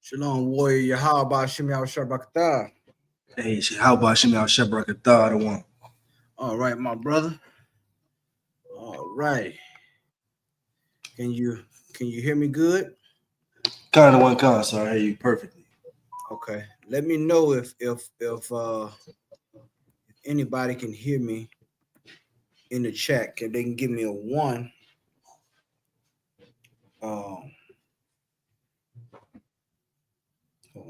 Shalom, warrior. How about Shimmy Shabakata? Hey, how about Shimmy Al-Shabrakatah, the one? All right, my brother. All right. Can you hear me good? Kind of one con, so I hear you perfectly. Okay. Let me know if anybody can hear me in the chat. If they can give me a one. Hold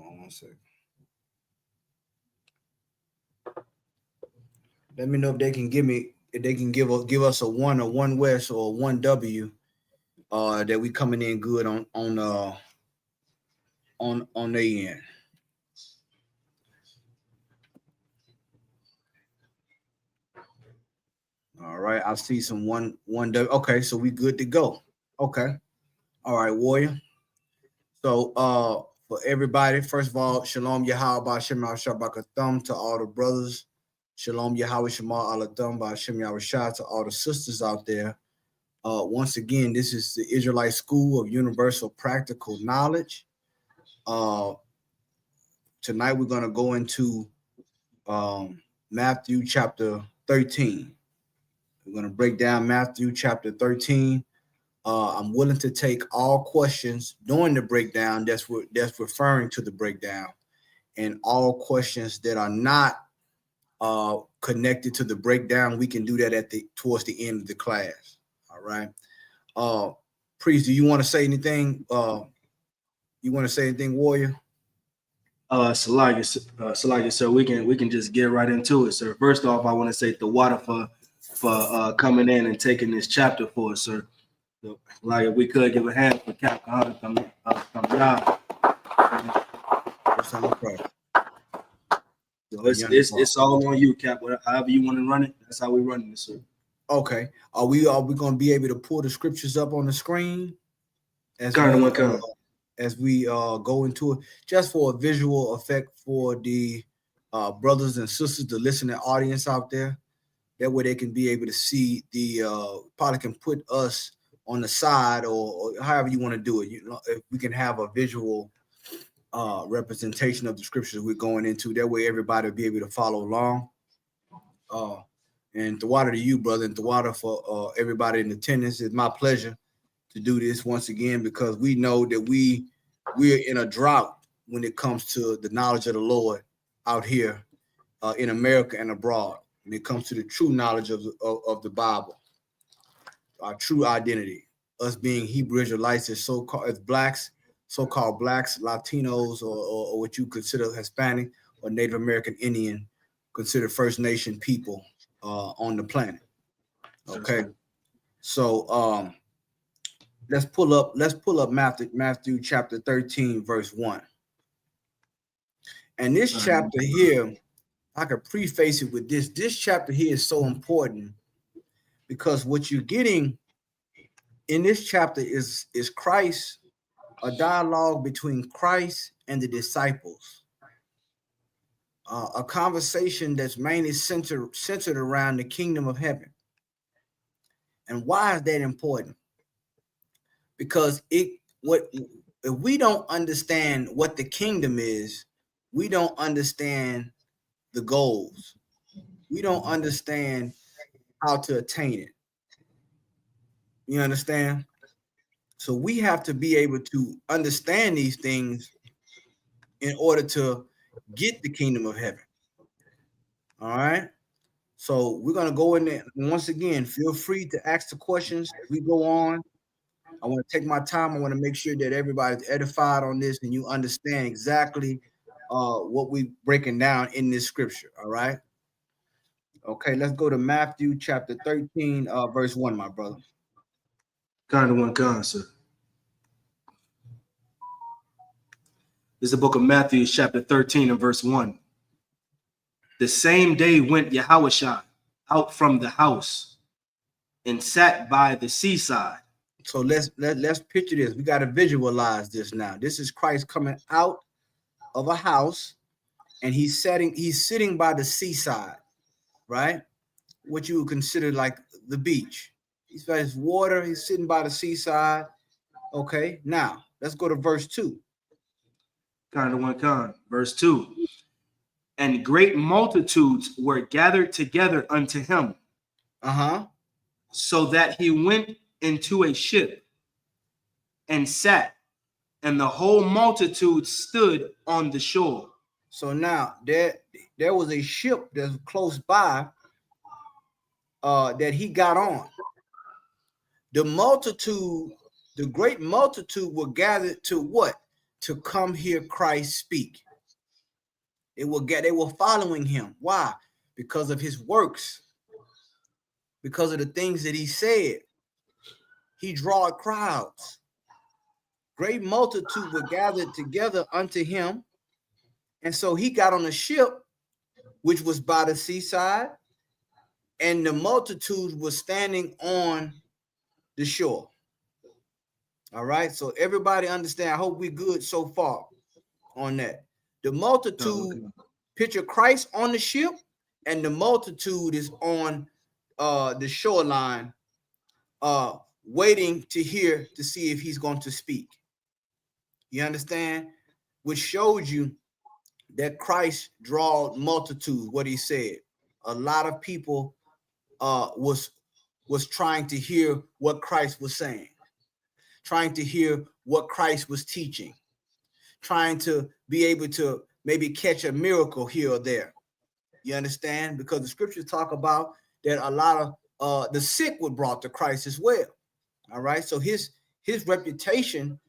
on one second. Let me know if they can give us a one, or one west, or a one W. That we coming in good on the end. All right, I see some one W. Okay, so we good to go. Okay. All right, warrior. So for everybody, first of all, Shalom Yahweh Shemal Shabakathum to all the brothers. Shalom Yahweh Shemal Alathum Shem Yahushua to all the sisters out there. Once again, this is the Israelite School of Universal Practical Knowledge. Tonight we're going to go into Matthew chapter 13. We're going to break down Matthew chapter 13. I'm willing to take all questions during the breakdown that's referring to the breakdown, and all questions that are not connected to the breakdown. We can do that towards the end of the class. All right. Priest, do you want to say anything? Warrior? Salagi, sir, we can just get right into it, sir. First off, I want to say the water for coming in and taking this chapter for us, sir. So, like, if we could give a hand for Cap KAHAN THAMYAD. It's all on you, Cap. However you want to run it, that's how we run it, sir. Okay. Are we going to be able to pull the scriptures up on the screen as we go into it, just for a visual effect for the brothers and sisters, the listening audience out there? That way they can be able to see probably can put us on the side, or however you want to do it. You know, if we can have a visual representation of the scriptures we're going into, that way everybody will be able to follow along. And Tawada to you, brother, and Tawada for everybody in attendance. It's my pleasure to do this once again, because we know that we're in a drought when it comes to the knowledge of the Lord out here in America and abroad. When it comes to the true knowledge of the Bible, our true identity, us being Hebrew Israelites, as blacks, so-called blacks, Latinos, or what you consider Hispanic or Native American Indian, considered First Nation people on the planet. Okay, so let's pull up Matthew chapter 13, verse 1. And this chapter here, I could preface it with this. This chapter here is so important because what you're getting in this chapter is Christ, a dialogue between Christ and the disciples, a conversation that's mainly centered around the kingdom of heaven. And why is that important? Because if we don't understand what the kingdom is, we don't understand the goals. We don't understand how to attain it. You understand? So we have to be able to understand these things in order to get the kingdom of heaven. All right. So we're going to go in there. Once again, feel free to ask the questions as we go on. I want to take my time. I want to make sure that everybody's edified on this and you understand exactly what we're breaking down in this scripture. All right. Okay, let's go to Matthew chapter 13, verse 1, my brother. Kind of one con, sir. This is the book of Matthew, chapter 13 and verse 1. The same day went Yahushua out from the house and sat by the seaside. So let's picture this. We got to visualize this now. This is Christ coming out of a house, and he's sitting by the seaside, right? What you would consider like the beach. He's got his water. He's sitting by the seaside. Okay, now let's go to verse 2. Kind of one kind. Verse 2. And great multitudes were gathered together unto him, so that he went into a ship and sat, and the whole multitude stood on the shore. So now there was a ship that's close by that he got on. The multitude, the great multitude were gathered to what? To come hear Christ speak. They were following him. Why? Because of his works, because of the things that he said. He drawed crowds. Great multitude were gathered together unto him. And so he got on a ship, which was by the seaside, and the multitude was standing on the shore. All right. So everybody understand. I hope we're good so far on that. The multitude, picture Christ on the ship, and the multitude is on the shoreline, waiting to see if he's going to speak. You understand? Which shows you that Christ drawed multitudes. What he said, a lot of people was trying to hear what Christ was saying, trying to hear what Christ was teaching, trying to be able to maybe catch a miracle here or there. You understand? Because the scriptures talk about that a lot of the sick were brought to Christ as well. All right. So his reputation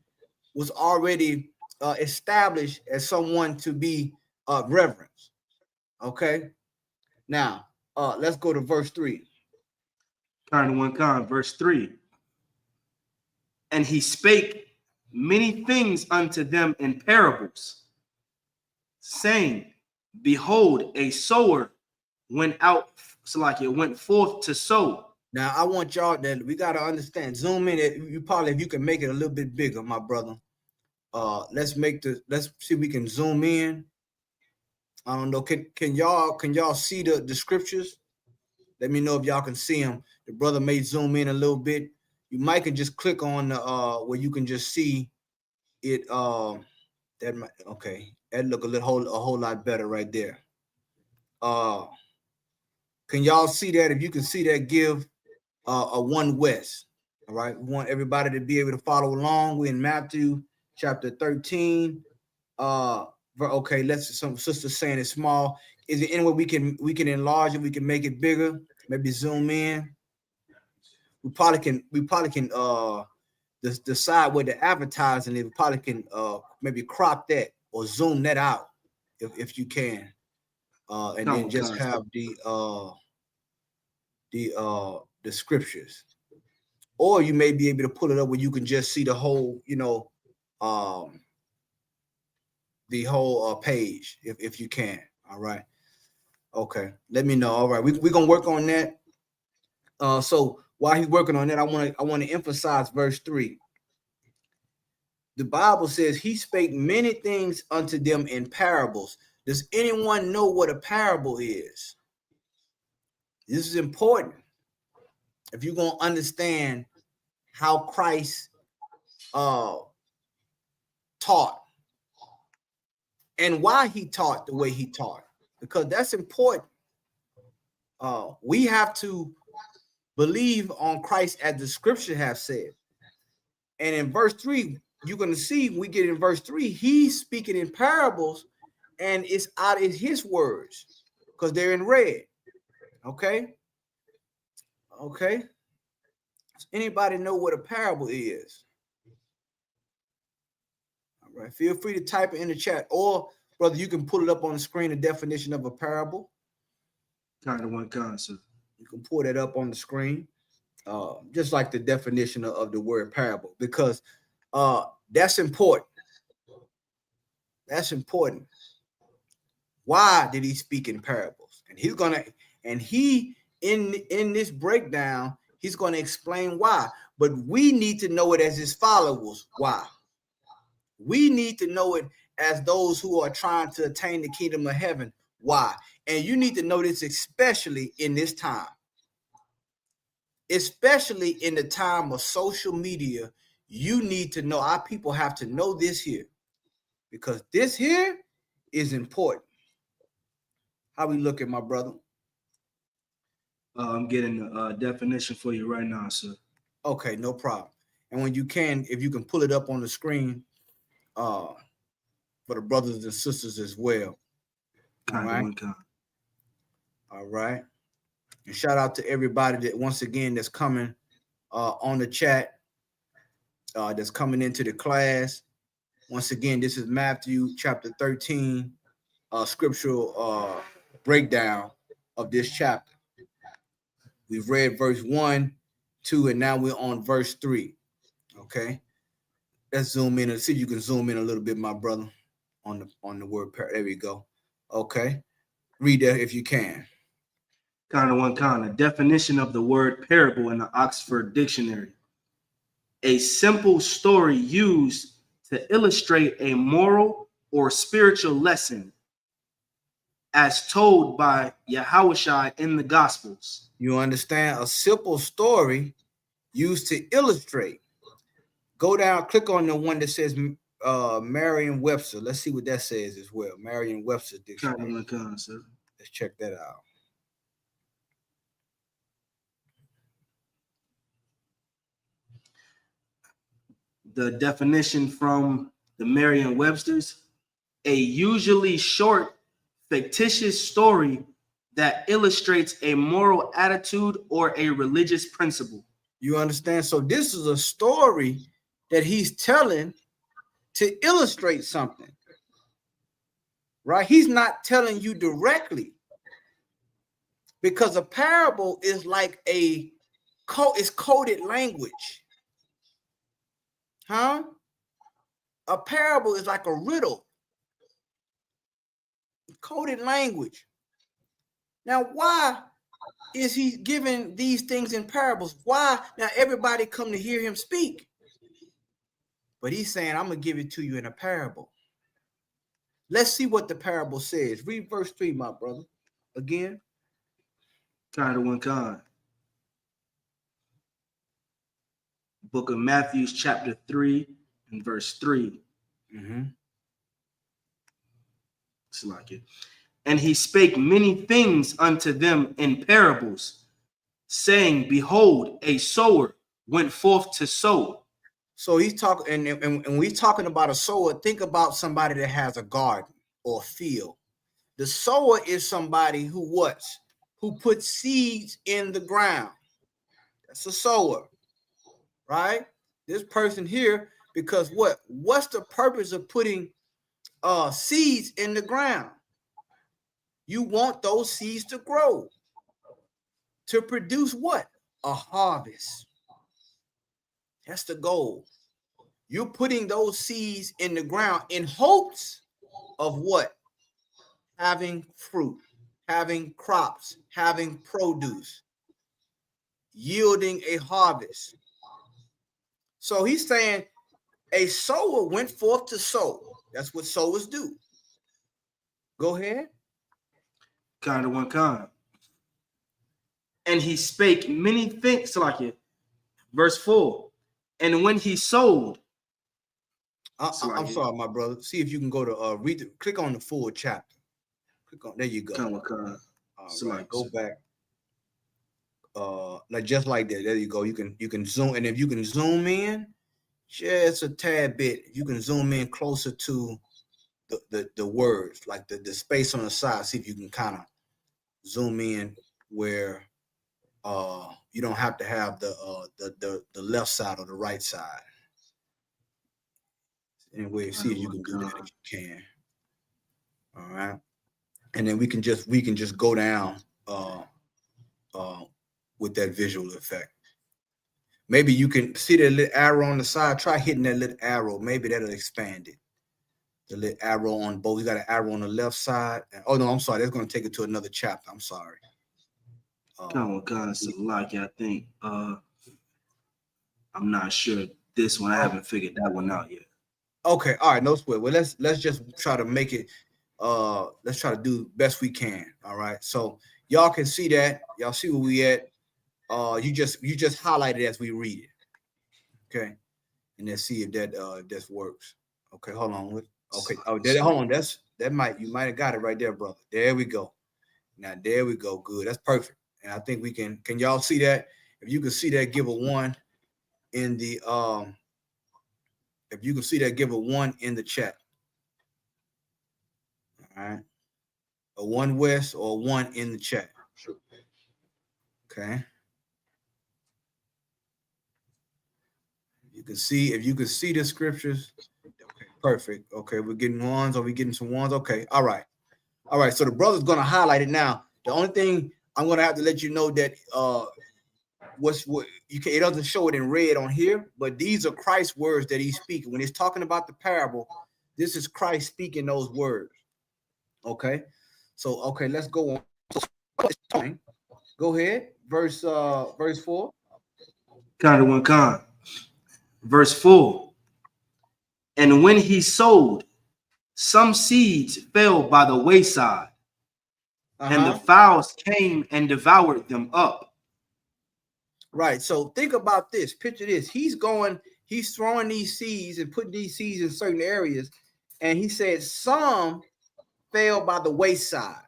was already established as someone to be reverenced. Okay. Now let's go to verse 3. Kind of one kind. Verse 3. And he spake many things unto them in parables, saying, behold, a sower went out, went forth to sow. Now I want y'all that we got to understand. Zoom in it. You probably, if you can make it a little bit bigger, my brother. Let's see if we can zoom in. I don't know. Can y'all see the scriptures? Let me know if y'all can see them. The brother may zoom in a little bit. You might can just click on the where you can just see it. That might, okay. That look a whole lot better right there. Can y'all see that? If you can see that, give a 1 West. All right. We want everybody to be able to follow along. We're in Matthew chapter 13. Okay, some sisters saying it's small. Is there any way we can enlarge it? We can make it bigger. Maybe zoom in. We probably can decide where the advertising is. We probably can maybe crop that or zoom that out if you can, and then just have the scriptures. Or you may be able to pull it up where you can just see the whole, the whole page if you can. All right. Okay. Let me know. All right. We're gonna work on that. So while he's working on that, I want to emphasize verse 3. The Bible says he spake many things unto them in parables. Does anyone know what a parable is? This is important. If you're gonna understand how Christ taught and why he taught the way he taught, because that's important. We have to believe on Christ as the scripture have said. And in verse 3, you're going to see, we get in verse 3, he's speaking in parables, and it's out of his words because they're in red. Okay. Does anybody know what a parable is? All right. Feel free to type it in the chat, or brother, you can pull it up on the screen, the definition of a parable. Kind of one concept. You can pull that up on the screen, just like the definition of the word parable, because that's important. That's important. Why did he speak in parables? And in this breakdown, he's going to explain why. But we need to know it as his followers. Why? We need to know it as those who are trying to attain the kingdom of heaven. Why? And you need to know this especially in this time. Especially in the time of social media, you need to know, our people have to know this here. because this here is important. How we look at my brother? I'm getting the definition for you right now, sir. Okay, no problem. And when you can, if you can pull it up on the screen, for the brothers and sisters as well. All right. All right. And shout out to everybody that once again that's coming on the chat, that's coming into the class. Once again, this is Matthew chapter 13, scriptural breakdown of this chapter. We've read verse 1, 2, and now we're on verse 3. Okay. Let's zoom in and see if you can zoom in a little bit, my brother, on the word parable. There we go. Okay. Read that if you can. Definition of the word parable in the Oxford Dictionary. A simple story used to illustrate a moral or spiritual lesson as told by Yahushua in the Gospels. You understand? A simple story used to illustrate. Go down, click on the one that says Merriam-Webster. Let's see what that says as well. Merriam-Webster dictionary. Let's check that out. The definition from the Merriam-Webster's: a usually short, fictitious story that illustrates a moral attitude or a religious principle. You understand? So this is a story that he's telling to illustrate something, right? He's not telling you directly, because a parable is like it's coded language. Huh? A parable is like a riddle. Coded language. Now, why is he giving these things in parables? Why? Now everybody come to hear him speak. But he's saying, I'm going to give it to you in a parable. Let's see what the parable says. Read verse 3, my brother. Again. Book of Matthew, chapter 3 and verse 3. It's like it. And he spake many things unto them in parables, saying, behold, a sower went forth to sow. So he's talking, and we're talking about a sower. Think about somebody that has a garden or a field. The sower is somebody who puts seeds in the ground. That's a sower, right? This person here, because what's the purpose of putting seeds in the ground? You want those seeds to grow, to produce what? A harvest. That's the goal. You're putting those seeds in the ground in hopes of what? Having fruit, having crops, having produce, yielding a harvest. So he's saying a sower went forth to sow. That's what sowers do. Go ahead. And he spake many things, like it. Verse 4. And when he sowed. I'm sorry, my brother. See if you can go to click on the full chapter. Click on, there you go. Right, go back. Like just like that. There you go. You can zoom, and if you can zoom in just a tad bit, you can zoom in closer to the words, like the space on the side. See if you can kind of zoom in where you don't have to have the left side or the right side. Anyway, see if you can do that if you can. All right, and then we can just go down with that visual effect. Maybe you can see that little arrow on the side. Try hitting that little arrow. Maybe that'll expand it. The little arrow on both. You got an arrow on the left side. Oh no, I'm sorry. That's going to take it to another chapter. I'm sorry. I think I'm not sure this one. I haven't figured that one out yet. Okay, all right, no sweat. Well, let's just try to make it. Let's try to do the best we can. All right. So y'all can see that. Y'all see where we at. You just highlight it as we read it. Okay, and let's see if that works. Okay, hold on. Okay. Oh, hold on. You might have got it right there, brother. There we go. Now there we go. Good. That's perfect. And I think we can y'all see that? If you can see that, give a 1 in the if you can see that, give a 1 in the chat. All right. A 1 West or a 1 in the chat. Okay. If you can see the scriptures. Okay, perfect. Okay, we're getting ones. Are we getting some ones? Okay. All right. So the brother's gonna highlight it now. The only thing I'm gonna have to let you know that it doesn't show it in red on here, but these are Christ's words that he's speaking. When he's talking about the parable, this is Christ speaking those words. Okay. So okay, let's go on. Go ahead. Verse 4. Verse 4. And when he sowed, some seeds fell by the wayside, and the fowls came and devoured them up. Right. So think about this. Picture this. He's throwing these seeds and putting these seeds in certain areas. And he said some fell by the wayside.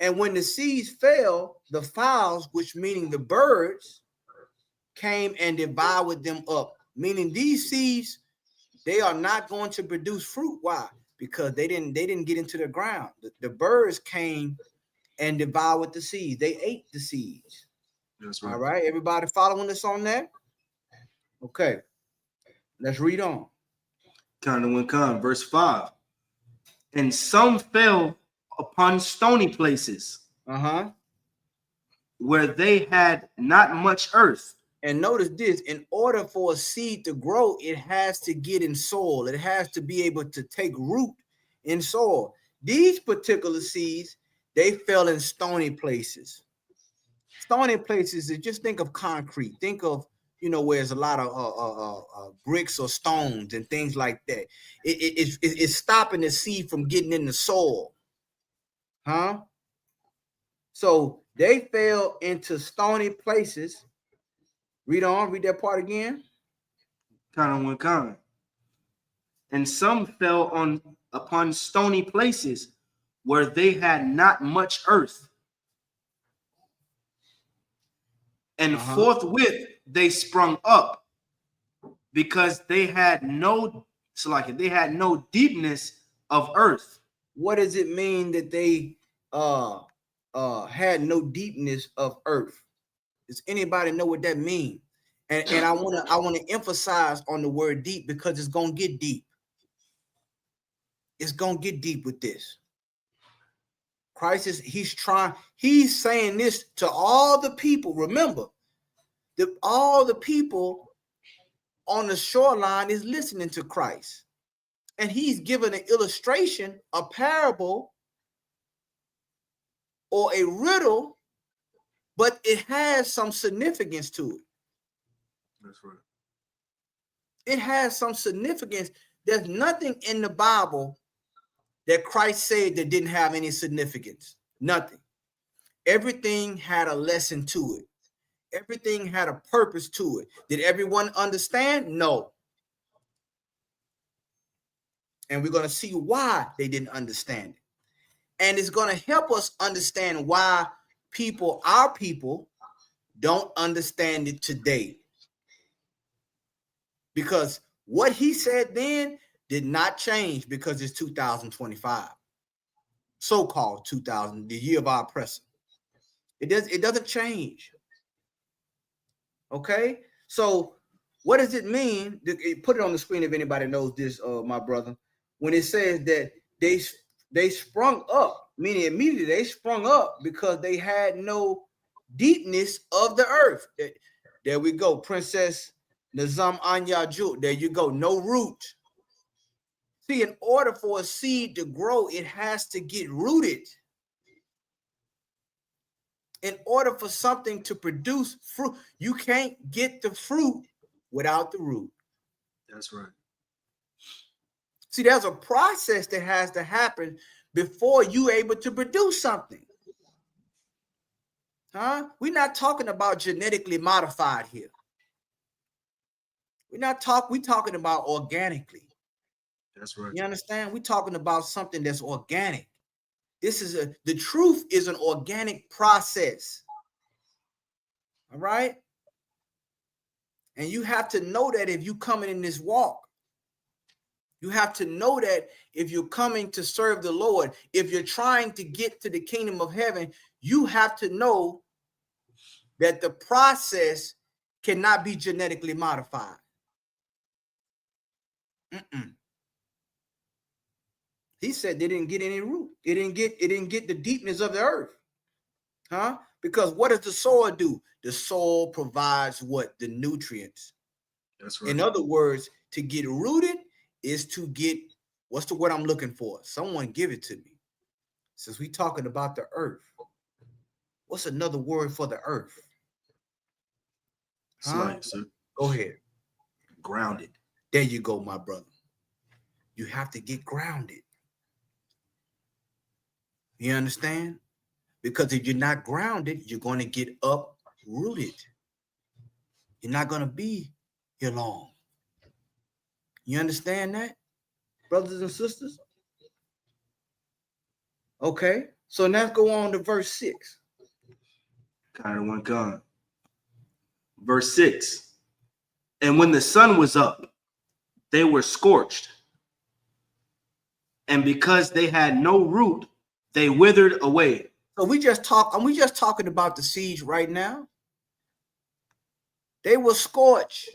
And when the seeds fell, the fowls, which meaning the birds, came and devoured them up. Meaning these seeds, they are not going to produce fruit. Why? Because they didn't get into the ground. The birds came and devoured the seeds. They ate the seeds. That's right. All right. Everybody following us on that? Okay. Let's read on. Verse 5. And some fell upon stony places, where they had not much earth. And notice this, in order for a seed to grow, it has to get in soil. It has to be able to take root in soil. These particular seeds, they fell in stony places. Stony places, just think of concrete. Think of, where there's a lot of bricks or stones and things like that. It's stopping the seed from getting in the soil. So they fell into stony places. Read on, read that part again. And some fell upon stony places where they had not much earth. And forthwith they sprung up, because they had no deepness of earth. What does it mean that they had no deepness of earth? Does anybody know what that means? And I want to emphasize on the word deep, because it's gonna get deep. It's gonna get deep with this. Christ he's saying this to all the people. Remember, all the people on the shoreline is listening to Christ. And he's given an illustration, a parable, or a riddle, but it has some significance to it. That's right. It has some significance. There's nothing in the Bible that Christ said that didn't have any significance. Nothing. Everything had a lesson to it. Everything had a purpose to it. Did everyone understand? No. And we're going to see why they didn't understand it. And it's going to help us understand why our people, don't understand it today. Because what he said then did not change, because it's 2025. So-called 2000, the year of our oppressor. It doesn't change. Okay? So what does it mean? Put it on the screen if anybody knows this, my brother. When it says that they sprung up, meaning immediately they sprung up because they had no deepness of the earth. There we go, Princess Nazam Anyaju. There you go, no root. See, in order for a seed to grow, it has to get rooted. In order for something to produce fruit, you can't get the fruit without the root. That's right. See, there's a process that has to happen before you're able to produce something. We're not talking about genetically modified here. We're talking about organically. That's right. You understand? We're talking about something that's organic. The truth is an organic process. All right. And you have to know that if you're coming in this walk. You have to know that if you're coming to serve the Lord, if you're trying to get to the kingdom of heaven, you have to know that the process cannot be genetically modified. He said they didn't get any root. It didn't get the deepness of the earth. Huh? Because what does the soil do? The soil provides what? The nutrients. That's right. In other words, to get rooted is to get, what's the word I'm looking for? Someone give it to me. Since we're talking about the earth, what's another word for the earth? Slight, sir. Go ahead. Grounded. There you go, my brother. You have to get grounded. You understand? Because if you're not grounded, you're going to get uprooted. You're not going to be here long. You understand that, brothers and sisters? Okay, so let's go on to verse 6. Kind of one gone. Verse 6. And when the sun was up, they were scorched. And because they had no root, they withered away. So we just talking about the seeds right now. They were scorched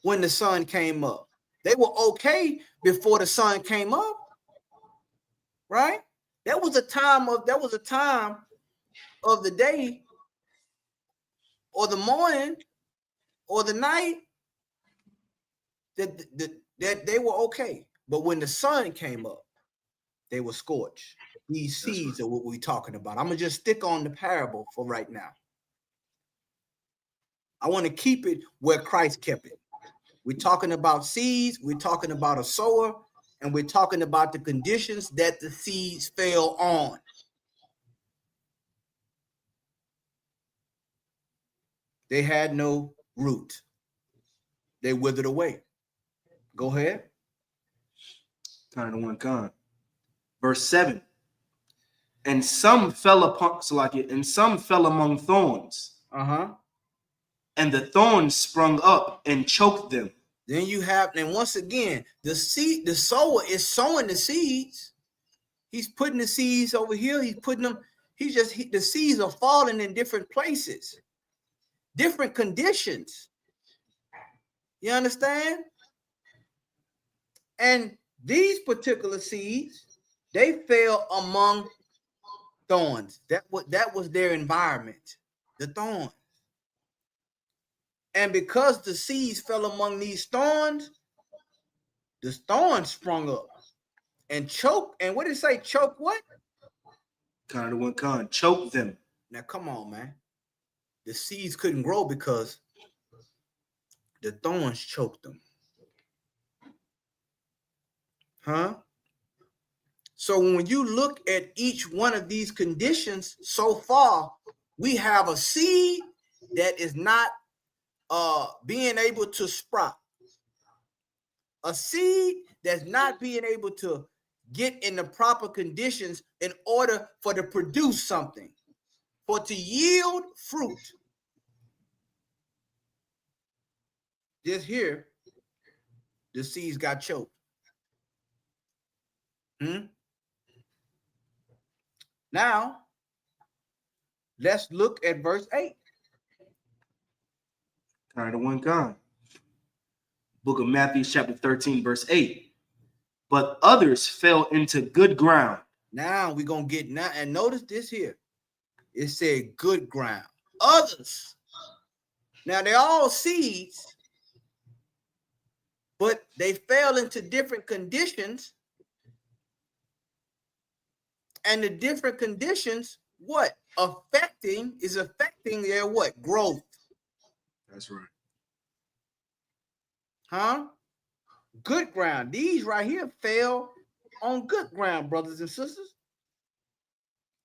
when the sun came up. They were okay before the sun came up. Right? That was a time of the day or the morning or the night that they were okay. But when the sun came up, they were scorched. These seeds are what we're talking about. I'm going to just stick on the parable for right now. I want to keep it where Christ kept it. We're talking about seeds. We're talking about a sower. And we're talking about the conditions that the seeds fell on. They had no root. They withered away. Go ahead. Kind of one con. Verse 7. And some fell upon, and some fell among thorns. And the thorns sprung up and choked them. Then you have, and once again, the sower is sowing the seeds. He's putting the seeds over here. He's putting them, the seeds are falling in different places, different conditions. You understand? And these particular seeds, they fell among thorns. That was their environment, the thorns. And because the seeds fell among these thorns, the thorns sprung up and choked. And what did it say? Choke what? Kind of one con. Choke them. Now, come on, man. The seeds couldn't grow because the thorns choked them. Huh? So when you look at each one of these conditions so far, we have a seed that is not being able to sprout. A seed that's not being able to get in the proper conditions in order for to produce something, for to yield fruit. Just here, the seeds got choked. Now, let's look at verse 8. Kind of one con. Book of Matthew, chapter 13, verse 8. But others fell into good ground. Now we're going to get now, and notice this here. It said good ground. Others. Now they're all seeds, but they fell into different conditions. And the different conditions, what? Affecting their what? Growth. That's right. Huh? Good ground. These right here fell on good ground, brothers and sisters.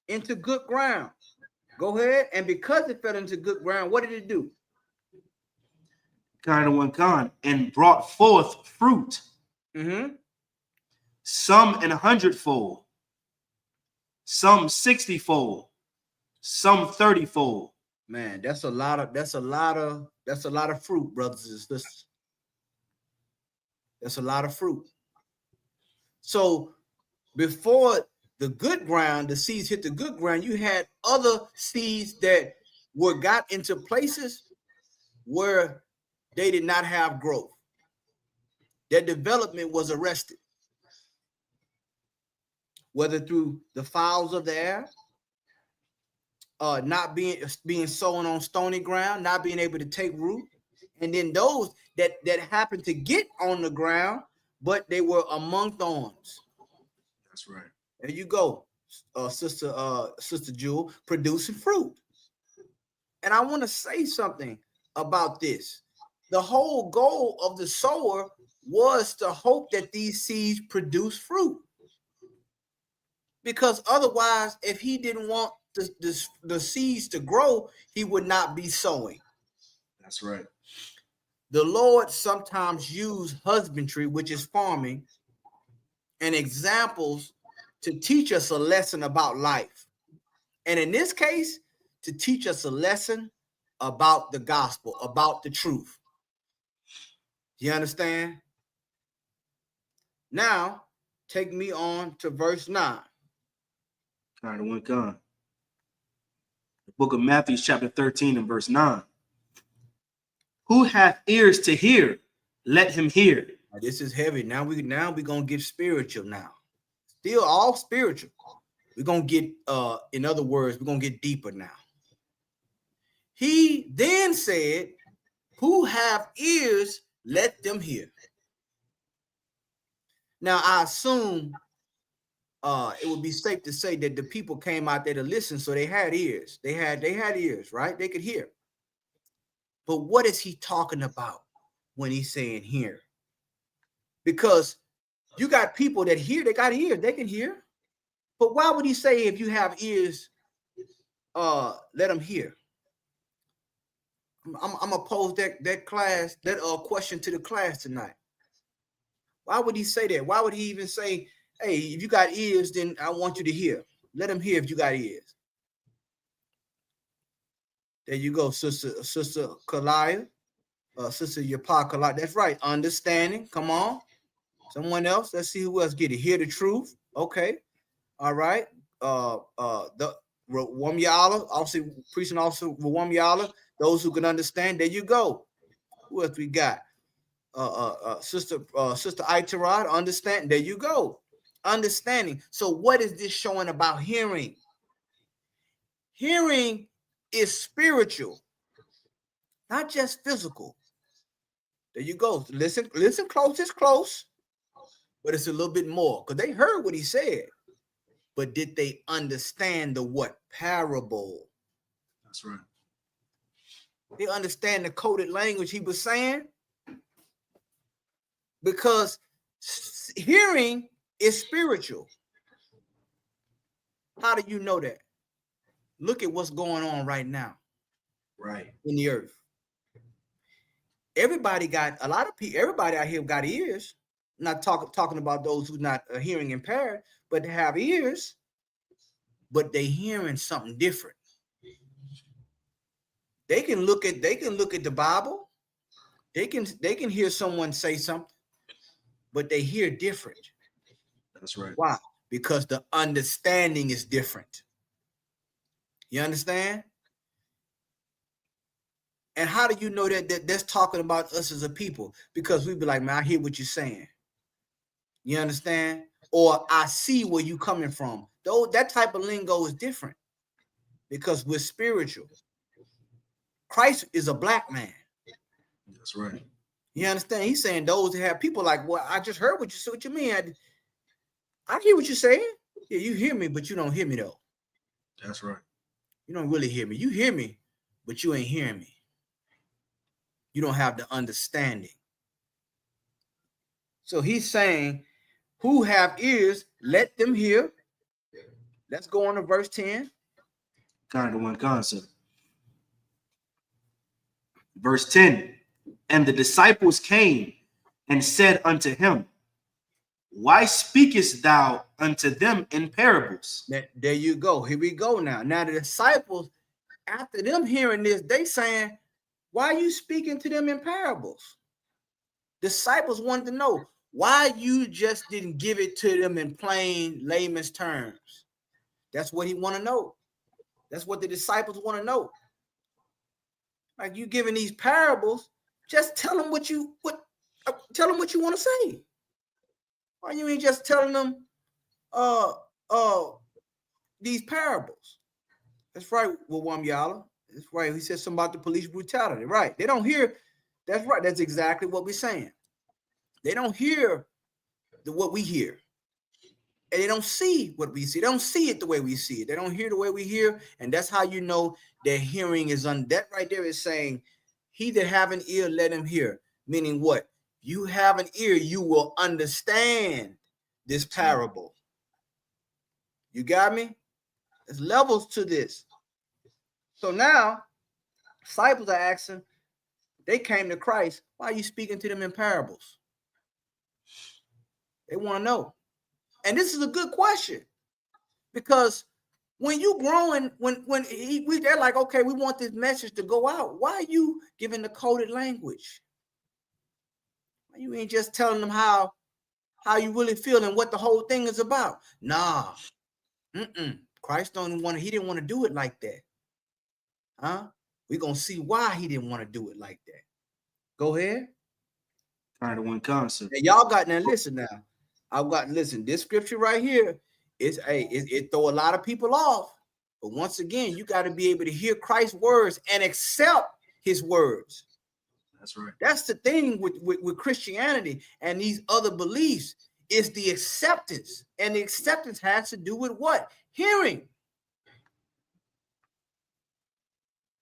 Into good ground. Go ahead. And because it fell into good ground, what did it do? Kind of one con. And brought forth fruit. some an 100-fold, some 60-fold, some 30-fold. Man, that's a lot of fruit, brothers and sisters. That's a lot of fruit. So before the good ground, the seeds hit the good ground, you had other seeds that got into places where they did not have growth. Their development was arrested, whether through the fowls of the air, not being sown on stony ground, not being able to take root, and then those that happened to get on the ground, but they were among thorns. That's right. There you go, sister Jewel, producing fruit. And I want to say something about this. The whole goal of the sower was to hope that these seeds produce fruit. Because otherwise, if he didn't want the seeds to grow, he would not be sowing. That's right. The Lord sometimes used husbandry, which is farming, and examples to teach us a lesson about life. And in this case, to teach us a lesson about the gospel, about the truth. Do you understand? Now, take me on to verse 9. Kind of went on. The book of Matthew, chapter 13 and verse 9. Who hath ears to hear, let him hear. Now, this is heavy. Now we're gonna get spiritual now. Still all spiritual. We're gonna get in other words, we're gonna get deeper now. He then said, who have ears, let them hear. Now I assume it would be safe to say that the people came out there to listen, so they had ears. They had ears, right? They could hear. But what is he talking about when he's saying hear? Because you got people that hear, they got ears, they can hear. But why would he say if you have ears, let them hear? I'm gonna pose that question to the class tonight. Why would he say that? Why would he even say, hey, if you got ears, then I want you to hear. Let them hear if you got ears. There you go, Sister Kalia, Sister Yapa Kalia. That's right, understanding. Come on. Someone else. Let's see who else get it. Hear the truth. Okay. All right. The Wamyala, obviously preaching also Wamyala. Those who can understand. There you go. Who else we got? Sister Itarad, understand. There you go. Understanding. So what is this showing about hearing? Hearing is spiritual, not just physical. There you go. Listen close. It's close, but it's a little bit more because they heard what he said. But did they understand the what? Parable. That's right. They understand the coded language he was saying? Because hearing is spiritual. How do you know that? Look at what's going on right now. Right. In the earth. Everybody got, a lot of people, everybody out here got ears. I'm not talking about those who not hearing impaired, but they have ears, but they hearing something different. They can look at the Bible. They can hear someone say something, but they hear different. That's right. Why? Because the understanding is different. You understand? And how do you know that that's talking about us as a people? Because we be like, man, I hear what you're saying. You understand? Or I see where you coming from. Though that type of lingo is different because we're spiritual. Christ is a black man. That's right. You understand? He's saying those that have people like, well, I just heard what you said. What you mean? I hear what you're saying. Yeah, you hear me, but you don't hear me though. That's right. You don't really hear me. You hear me, but you ain't hearing me. You don't have the understanding. So he's saying, who have ears, let them hear. Let's go on to verse 10. Kind of one concept. Verse 10. And the disciples came and said unto him, why speakest thou unto them in parables? There you go. Here we go now. Now the disciples, after them hearing this, they saying, why are you speaking to them in parables? Disciples wanted to know why you just didn't give it to them in plain layman's terms. That's what he want to know. That's what the disciples want to know. Like, you giving these parables, just tell them what you want to say. Why you ain't just telling them these parables? That's right, Wilwam Yala. That's right. He said something about the police brutality. Right. They don't hear. That's right. That's exactly what we're saying. They don't hear what we hear. And they don't see what we see. They don't see it the way we see it. They don't hear the way we hear. And that's how you know their hearing is that right there is saying, he that have an ear, let him hear. Meaning what? You have an ear, you will understand this parable. You got me? There's levels to this. So now, disciples are asking, they came to Christ, why are you speaking to them in parables? They want to know. And this is a good question, because when you growing, they're like, okay, we want this message to go out. Why are you giving the coded language? Why you ain't just telling them how you really feel and what the whole thing is about? Nah, Christ he didn't want to do it like that. Huh? We're gonna see why he didn't want to do it like that. Go ahead. Kind of one concept. Y'all got now. Listen now. I've got listen. This scripture right here is it throw a lot of people off. But once again, you got to be able to hear Christ's words and accept his words. That's right. That's the thing with Christianity and these other beliefs, is the acceptance. And the acceptance has to do with what? Hearing.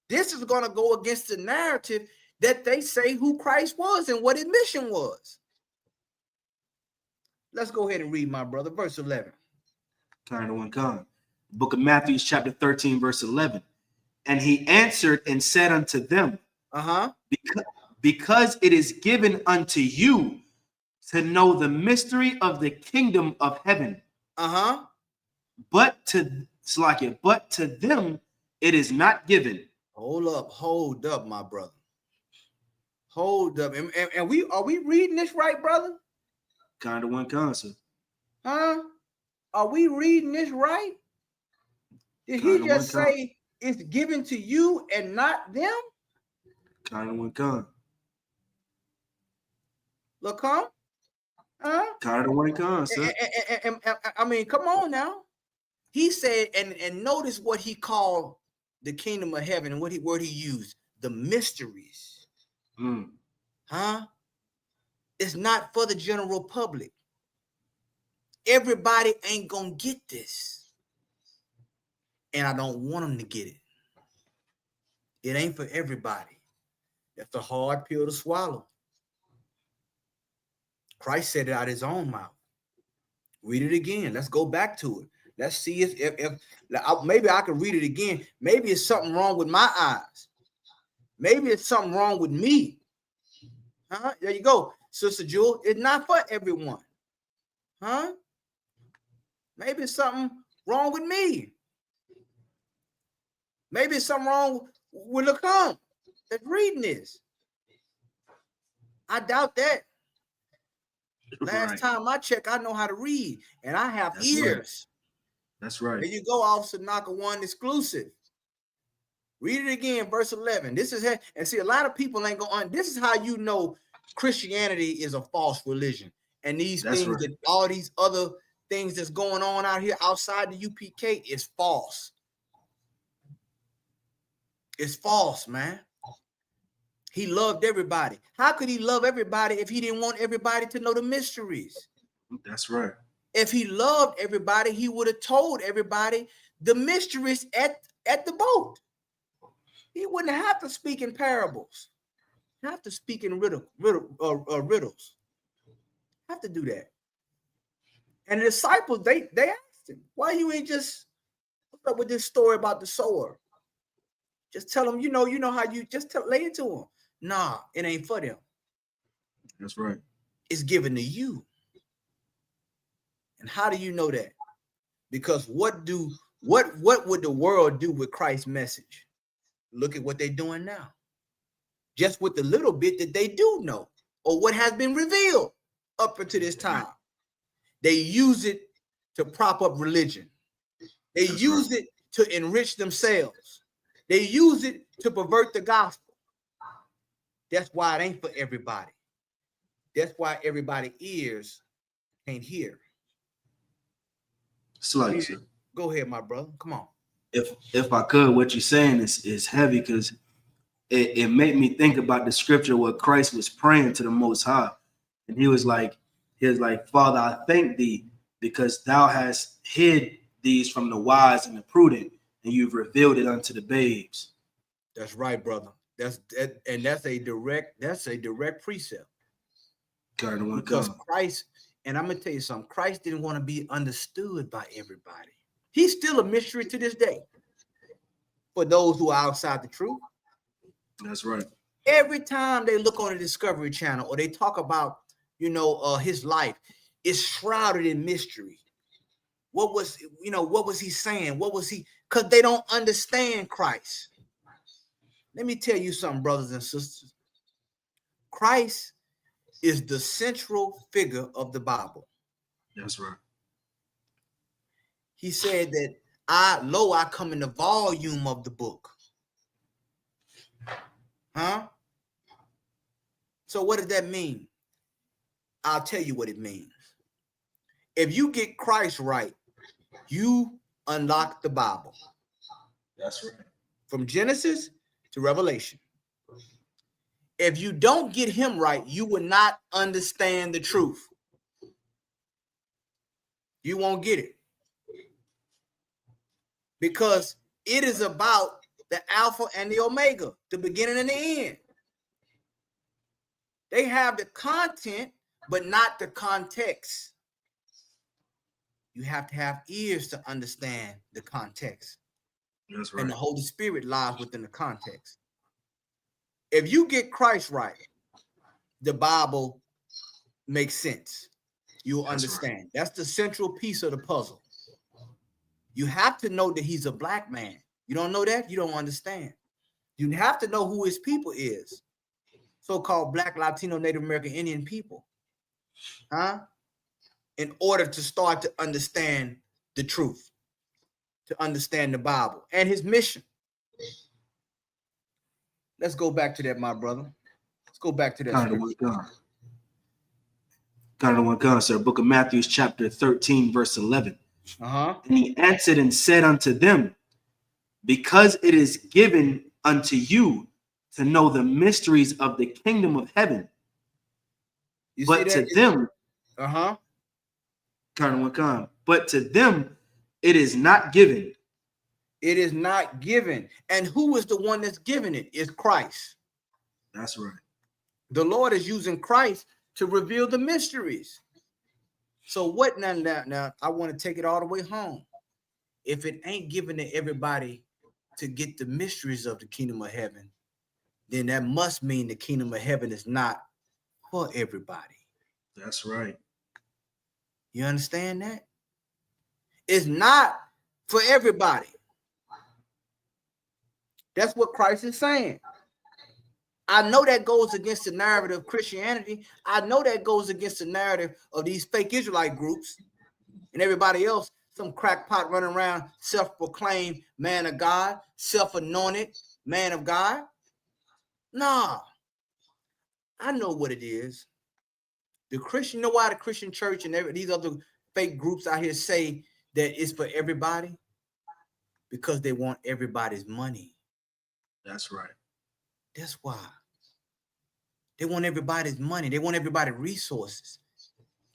This is going to go against the narrative that they say who Christ was and what his mission was. Let's go ahead and read, my brother, verse 11. Kind of one con. Book of Matthew, chapter 13, verse 11. And he answered and said unto them, because it is given unto you to know the mystery of the kingdom of heaven. But to them it is not given. Hold up, my brother. Hold up. And are we reading this right, brother? Kind of one concept. Huh? Are we reading this right? Did he just say it's given to you and not them? Kind of one con. Look, huh? Kind of one concept. I mean, come on now. He said, and notice what he called the kingdom of heaven and what word he used, the mysteries. Huh? It's not for the general public. Everybody ain't gonna get this. And I don't want them to get it. It ain't for everybody. That's a hard pill to swallow. Christ said it out of his own mouth. Read it again. Let's go back to it. Let's see if maybe I can read it again. Maybe it's something wrong with my eyes. Maybe it's something wrong with me. Huh? There you go, Sister Jewel. It's not for everyone. Huh? Maybe it's something wrong with me. Maybe it's something wrong with Lacombe that's reading this. I doubt that. Last time I checked, I know how to read, and I have ears. That's right. There you go, Officer Knocker One exclusive. Read it again, verse 11. This is, and see, a lot of people ain't going. This is how you know Christianity is a false religion, and these things that all these other things that's going on out here outside the UPK is false. It's false, man. He loved everybody. How could he love everybody if he didn't want everybody to know the mysteries? That's right. If he loved everybody, he would have told everybody the mysteries at the boat. He wouldn't have to speak in parables. He'd have to speak in riddles. Have to do that. And the disciples, they asked him, why you ain't just what's up with this story about the sower? Just tell them, you know how you just lay it to them. Nah, it ain't for them. That's right. It's given to you. And how do you know that? Because what would the world do with Christ's message? Look at what they're doing now. Just with the little bit that they do know, or what has been revealed up until this time. They use it to prop up religion. They use it to enrich themselves. They use it to pervert the gospel. That's why it ain't for everybody. That's why everybody's ears can't hear. Slight, sir. Go ahead, my brother. Come on. If I could, what you're saying is heavy, because it made me think about the scripture where Christ was praying to the Most High, and he was like, Father, I thank thee because thou hast hid these from the wise and the prudent, and you've revealed it unto the babes. That's right, brother. That's a direct precept. Because Christ, and I'm gonna tell you something, Christ didn't want to be understood by everybody. He's still a mystery to this day for those who are outside the truth. That's right. Every time they look on the Discovery Channel or they talk about, his life, it's shrouded in mystery. What was he saying? What was he? Because they don't understand Christ. Let me tell you something, brothers and sisters. Christ is the central figure of the Bible. That's right. He said that I come in the volume of the book. Huh? So what does that mean? I'll tell you what it means. If you get Christ right, you unlock the Bible. That's right. From Genesis to Revelation. If you don't get him right, you will not understand the truth. You won't get it. Because it is about the Alpha and the Omega, the beginning and the end. They have the content, but not the context. You have to have ears to understand the context. That's right. And the Holy Spirit lies within the context. If you get Christ right, the Bible makes sense. You'll understand. Right. That's the central piece of the puzzle. You have to know that he's a black man. You don't know that? You don't understand. You have to know who his people is. So-called Black, Latino, Native American, Indian people. In order to start to understand the truth, to understand the Bible and his mission. Let's go back to that, my brother. Let's go back to that. God, sir. Book of Matthew, chapter 13, verse 11. And he answered and said unto them, because it is given unto you to know the mysteries of the kingdom of heaven. But to them, but to them it is not given. It is not given. And who is the one that's giving it? It's Christ. That's right. The Lord is using Christ to reveal the mysteries. So what now I want to take it all the way home. If it ain't given to everybody to get the mysteries of the kingdom of heaven, then that must mean the kingdom of heaven is not for everybody. That's right. You understand that? It's not for everybody. That's what Christ is saying. I know that goes against the narrative of Christianity. I know that goes against the narrative of these fake Israelite groups and everybody else, some crackpot running around, self-proclaimed man of God, self-anointed man of God. Nah, I know what it is. The Christian, you know why the Christian church and these other fake groups out here say that it's for everybody? Because they want everybody's money. That's right. That's why. They want everybody's money. They want everybody's resources.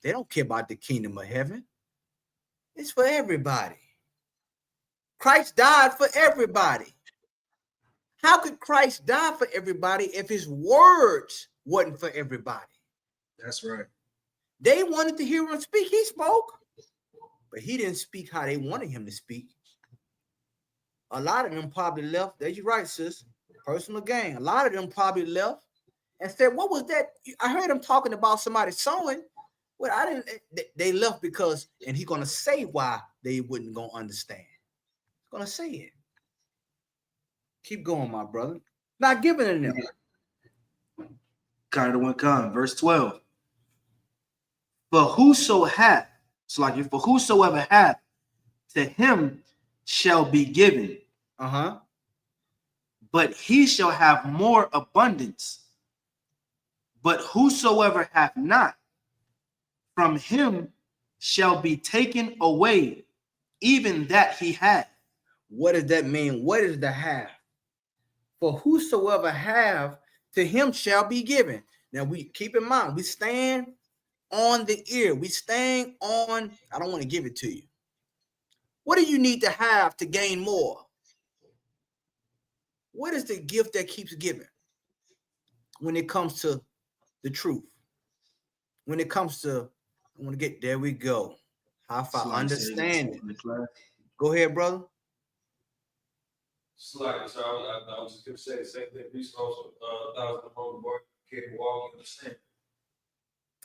They don't care about the kingdom of heaven. It's for everybody. Christ died for everybody. How could Christ die for everybody if his words wasn't for everybody? That's right. They wanted to hear him speak. He spoke, but he didn't speak how they wanted him to speak. A lot of them probably left. There you're right, sis. Personal gain. A lot of them probably left and said, what was that? I heard him talking about somebody sowing, Well, I didn't. They left because, and he's gonna say why they wouldn't gonna understand. He's gonna say it. Keep going, my brother. Not giving it them. Verse 12. For whoso hath, it's like for whosoever hath, to him shall be given. But he shall have more abundance. But whosoever hath not, from him shall be taken away, even that he hath. What does that mean? What is the have? For whosoever have, to him shall be given. Now we keep in mind, we stand on the ear. We stand on, I don't want to give it to you. What do you need to have to gain more? What is the gift that keeps giving when it comes to the truth? When it comes to, I want to get, there we go. How far understanding. Go ahead, brother. Slack, so I was just gonna say the same thing. Reese also 1,000 among the board can't walk in the same.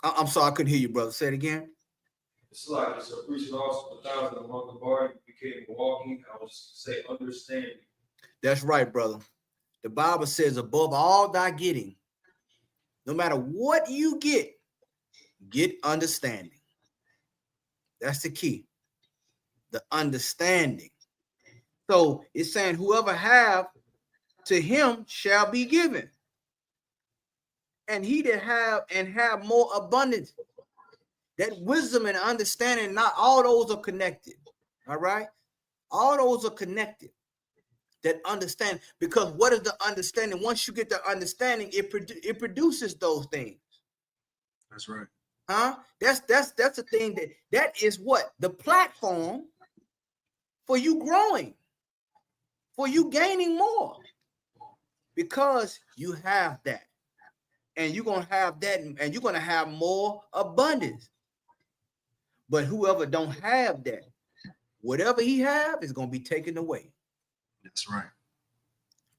I'm sorry, I couldn't hear you, brother. Say it again. Slack, so Reese also 1,000 among the board became walking. I was say understanding. That's right, brother. The Bible says, above all thy getting, no matter what you get understanding. That's the key. The understanding. So it's saying whoever have, to him shall be given. And he that have and have more abundance. That wisdom and understanding, not all those are connected. All right? All those are connected. That understand, because what is the understanding? Once you get the understanding, it produces those things. That's right. That's the thing that is what? The platform for you growing. For you gaining more, because you have that, and you're gonna have that, and you're gonna have more abundance. But whoever don't have that, whatever he have is gonna be taken away. That's right.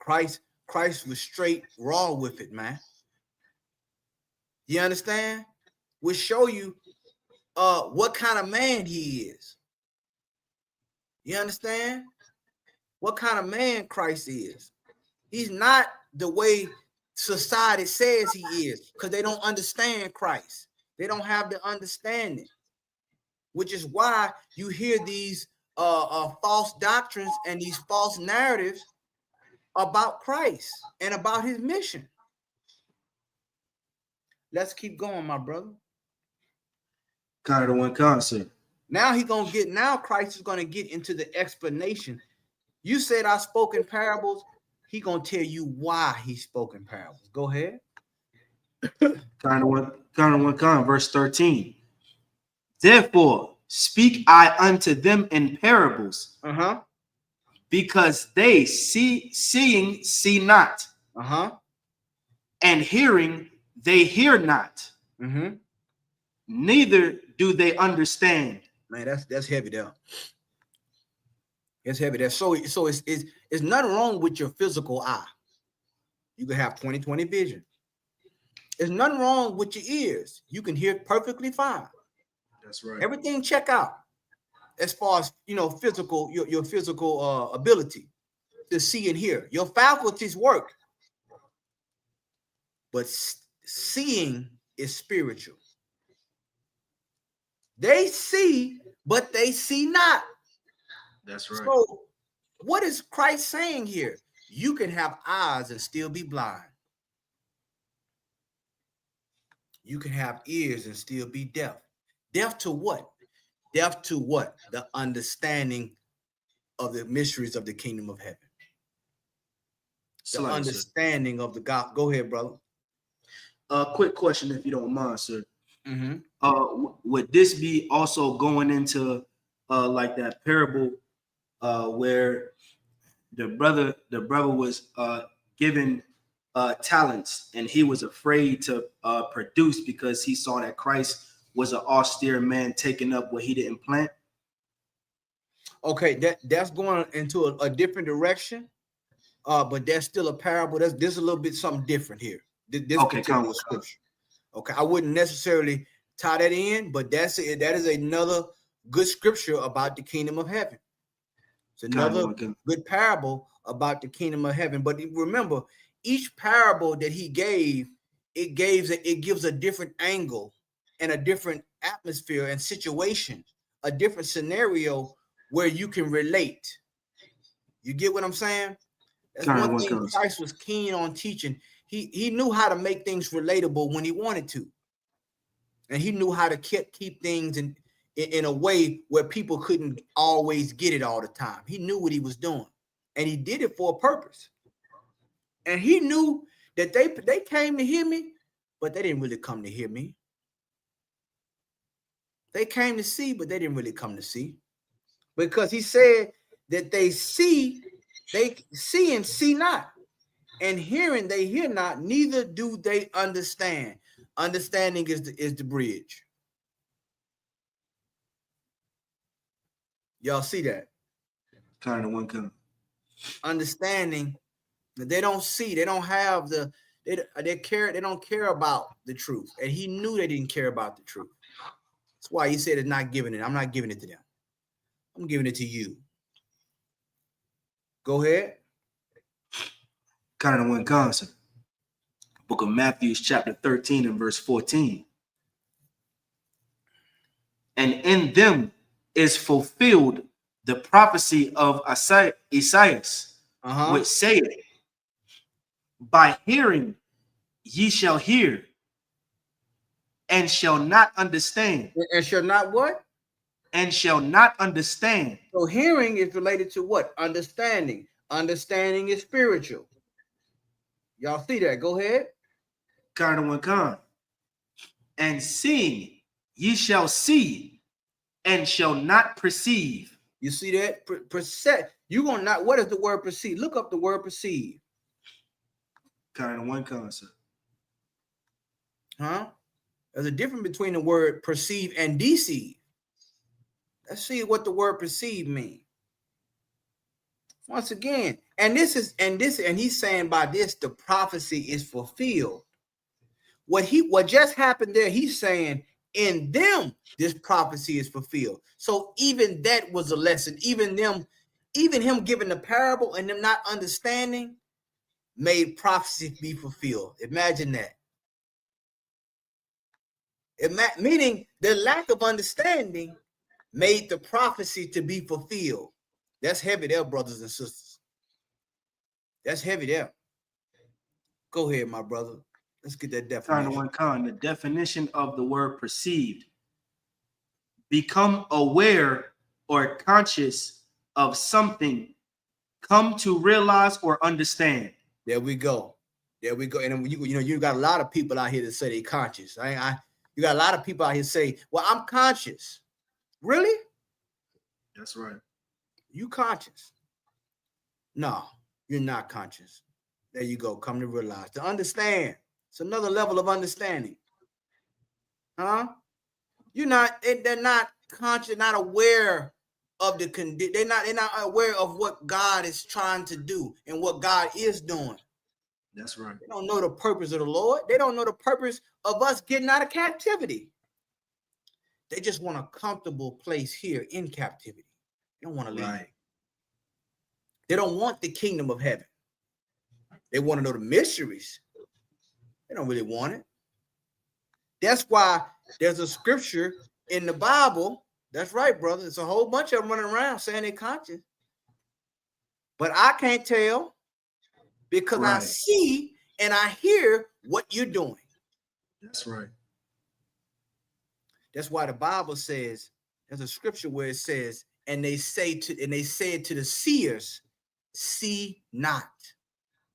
Christ was straight raw with it, man. You understand? We'll show you what kind of man he is. You understand? What kind of man Christ is. He's not the way society says he is, because they don't understand Christ. They don't have the understanding, which is why you hear these false doctrines and these false narratives about Christ and about his mission. Let's keep going, my brother. Kind of the one concept. Now Christ is gonna get into the explanation. You said I spoke in parables. He gonna tell you why he spoke in parables. Go ahead. Kind of one, verse 13. Therefore speak I unto them in parables, because they seeing see not, and hearing they hear not, neither do they understand. Man, that's heavy there. It's heavy there. So it's nothing wrong with your physical eye. You can have 20/20 vision. There's nothing wrong with your ears. You can hear perfectly fine. That's right. Everything check out as far as physical, your physical ability to see and hear. Your faculties work, but seeing is spiritual. They see, but they see not. That's right. So what is Christ saying here? You can have eyes and still be blind. You can have ears and still be deaf. Deaf to what? Deaf to what? The understanding of the mysteries of the kingdom of heaven. The understanding of the God. Go ahead, brother. Quick question, if you don't mind, sir. Would this be also going into like that parable where the brother was given talents, and he was afraid to produce because he saw that Christ was an austere man taking up what he didn't plant? Okay, that's going into a different direction, but that's still a parable. There's a little bit something different here. This okay, particular scripture. Okay, I wouldn't necessarily tie that in, but that is another good scripture about the kingdom of heaven. It's another good parable about the kingdom of heaven. But remember, each parable that he gave, it gives a different angle and a different atmosphere and situation, a different scenario where you can relate. You get what I'm saying? That's one thing Christ was keen on teaching. He knew how to make things relatable when he wanted to. And he knew how to keep things in a way where people couldn't always get it all the time. He knew what he was doing, and he did it for a purpose. And he knew that they came to hear me, but they didn't really come to hear me. They came to see, but they didn't really come to see, because he said that they see and see not, and hearing they hear not, neither do they understand. Understanding is the bridge. Y'all see that? Kind of one kind. Understanding that they don't see, they don't have they don't care about the truth. And he knew they didn't care about the truth. That's why he said it's not giving it. I'm not giving it to them. I'm giving it to you. Go ahead. Kind of one concept. Book of Matthew, chapter 13 and verse 14. And in them is fulfilled the prophecy of Isaiah, which saith, by hearing ye shall hear, and shall not understand. And shall not what? And shall not understand. So hearing is related to what? Understanding. Understanding is spiritual. Y'all see that? Go ahead. Kind of one kind. And seeing ye shall see, and shall not perceive. You see that? You're gonna not. What is the word perceive? Look up the word perceive. Kind of one concept. Huh? There's a difference between the word perceive and deceive. Let's see what the word perceive means. Once again, and he's saying by this the prophecy is fulfilled. What just happened there, he's saying in them this prophecy is fulfilled. So even that was a lesson. Even him giving the parable and them not understanding made prophecy be fulfilled. Imagine that. Meaning the lack of understanding made the prophecy to be fulfilled. That's heavy there, brothers and sisters. That's heavy there. Go ahead, my brother. Let's get that definition. The definition of the word perceived. Become aware or conscious of something. Come to realize or understand. There we go. There we go. And you got a lot of people out here that say they're conscious. You got a lot of people out here say, well, I'm conscious. Really? That's right. You conscious? No, you're not conscious. There you go. Come to realize. To understand. It's another level of understanding. Huh? They're not conscious, not aware of the condition. They're not aware of what God is trying to do and what God is doing. That's right. They don't know the purpose of the Lord. They don't know the purpose of us getting out of captivity. They just want a comfortable place here in captivity. They don't want to leave. Right. They don't want the kingdom of heaven. They want to know the mysteries. They don't really want it. That's why there's a scripture in the Bible. That's right, brother. It's a whole bunch of them running around saying they're conscious. But I can't tell because I see and I hear what you're doing. That's right. That's why the Bible says, there's a scripture where it says, and they said to the seers, see not.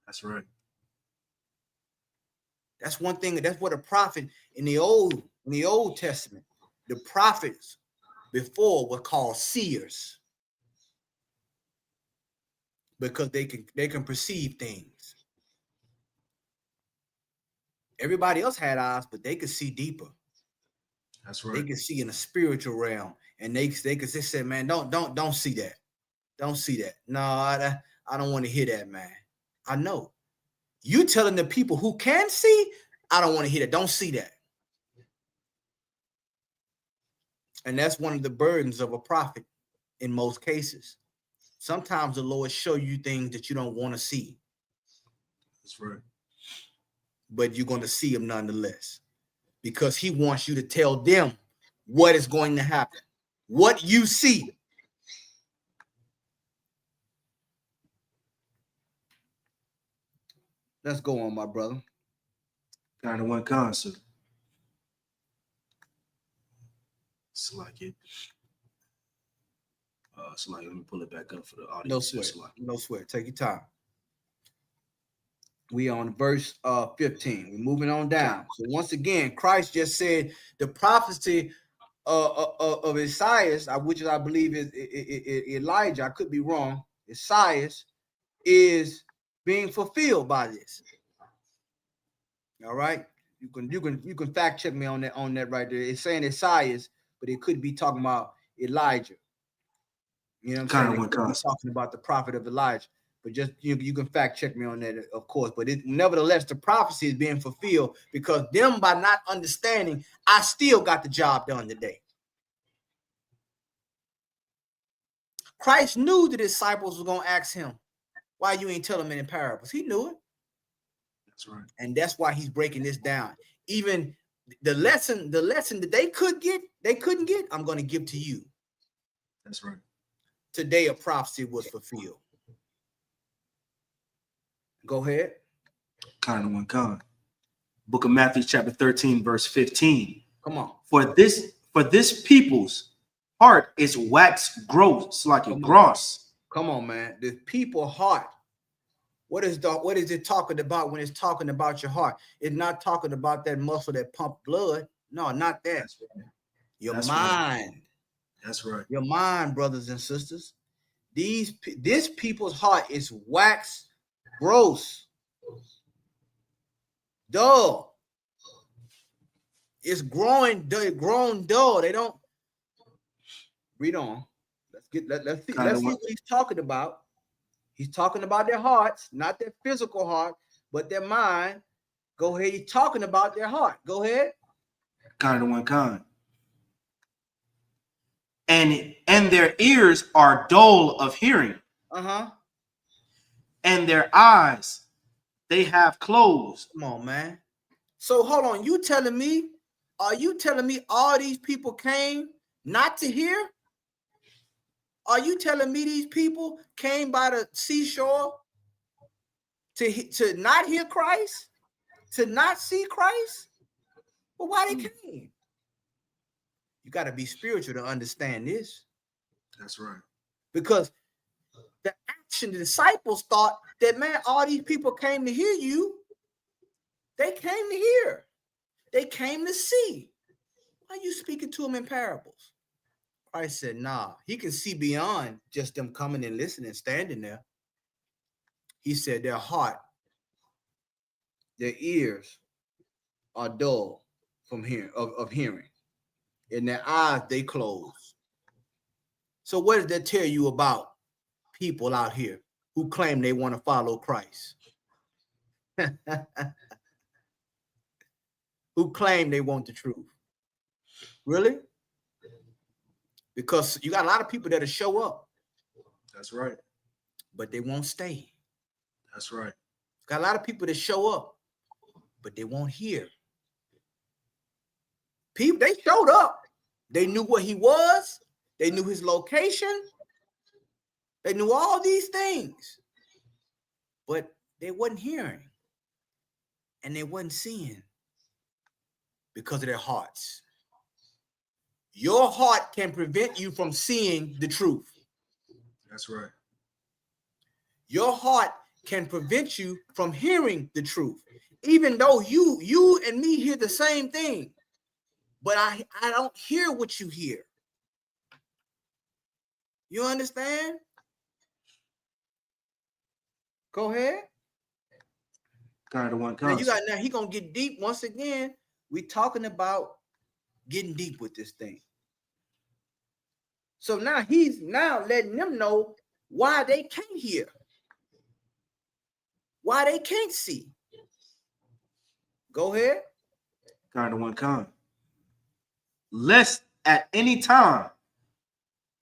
That's right. That's one thing. That's what a prophet in the Old Testament, the prophets before were called seers because they can perceive things. Everybody else had eyes, but they could see deeper. That's right. They could see in a spiritual realm, and they could say, "Man, don't see that. Don't see that. No, I don't want to hear that, man. I know." You telling the people who can see, I don't want to hear that. Don't see that. And that's one of the burdens of a prophet in most cases. Sometimes the Lord show you things that you don't want to see. That's right. But you're going to see them nonetheless, because he wants you to tell them what is going to happen, what you see. Let's go on, my brother. Kind of one concept. It's like it. It's like, let me pull it back up for the audience. No sweat. No sweat. Take your time. We on verse 15. We're moving on down. So once again, Christ just said the prophecy of Isaiah, which I believe is Elijah. I could be wrong. Isaiah is being fulfilled by this. All right. You can fact check me on that right there. It's saying Isaiah, but it could be talking about Elijah. You know what I'm saying? Talking about the prophet of Elijah. But just you can fact check me on that, of course. But nevertheless, the prophecy is being fulfilled, because them, by not understanding, I still got the job done today. Christ knew the disciples were going to ask him, why you ain't tell them in parables? He knew it. That's right. And that's why he's breaking this down. Even the lesson that they couldn't get, I'm going to give to you. That's right. Today a prophecy was fulfilled. Go ahead. Kind of one kind. Book of Matthew, chapter 13, verse 15. Come on. For this people's heart is wax gross, like a gross. Come on, man. The people heart. What is it talking about when it's talking about your heart? It's not talking about that muscle that pump blood. No, not that. That's right. Your That's mind. Right. That's right. Your mind, brothers and sisters. This people's heart is wax gross, dull. It's grown dull. They don't read on. Let's see what he's talking about. He's talking about their hearts, not their physical heart, but their mind. Go ahead. He's talking about their heart. Go ahead. Kind of one kind. And their ears are dull of hearing. And their eyes, they have closed. Come on, man. So hold on. Are you telling me all these people came not to hear? Are you telling me these people came by the seashore to not hear Christ, to not see Christ? Well, why they came? You got to be spiritual to understand this. That's right. Because the disciples thought that, man, all these people came to hear you. They came to hear. They came to see. Why are you speaking to them in parables? Christ said, nah, he can see beyond just them coming and listening, standing there. He said their heart, their ears are dull from hearing, of hearing, and their eyes, they close. So what does that tell you about people out here who claim they want to follow Christ? Who claim they want the truth? Really? Because you got a lot of people that'll show up. That's right. But they won't stay. That's right. Got a lot of people that show up, but they won't hear. People, they showed up. They knew what he was. They knew his location. They knew all these things. But they wasn't hearing. And they wasn't seeing because of their hearts. Your heart can prevent you from seeing the truth. That's right. Your heart can prevent you from hearing the truth. Even though you and me hear the same thing, but I don't hear what you hear. You understand? Go ahead. Kind of one now he gonna get deep once again. We talking about getting deep with this thing. So now he's letting them know why they can't hear, why they can't see. Go ahead. Kind of one kind. Lest at any time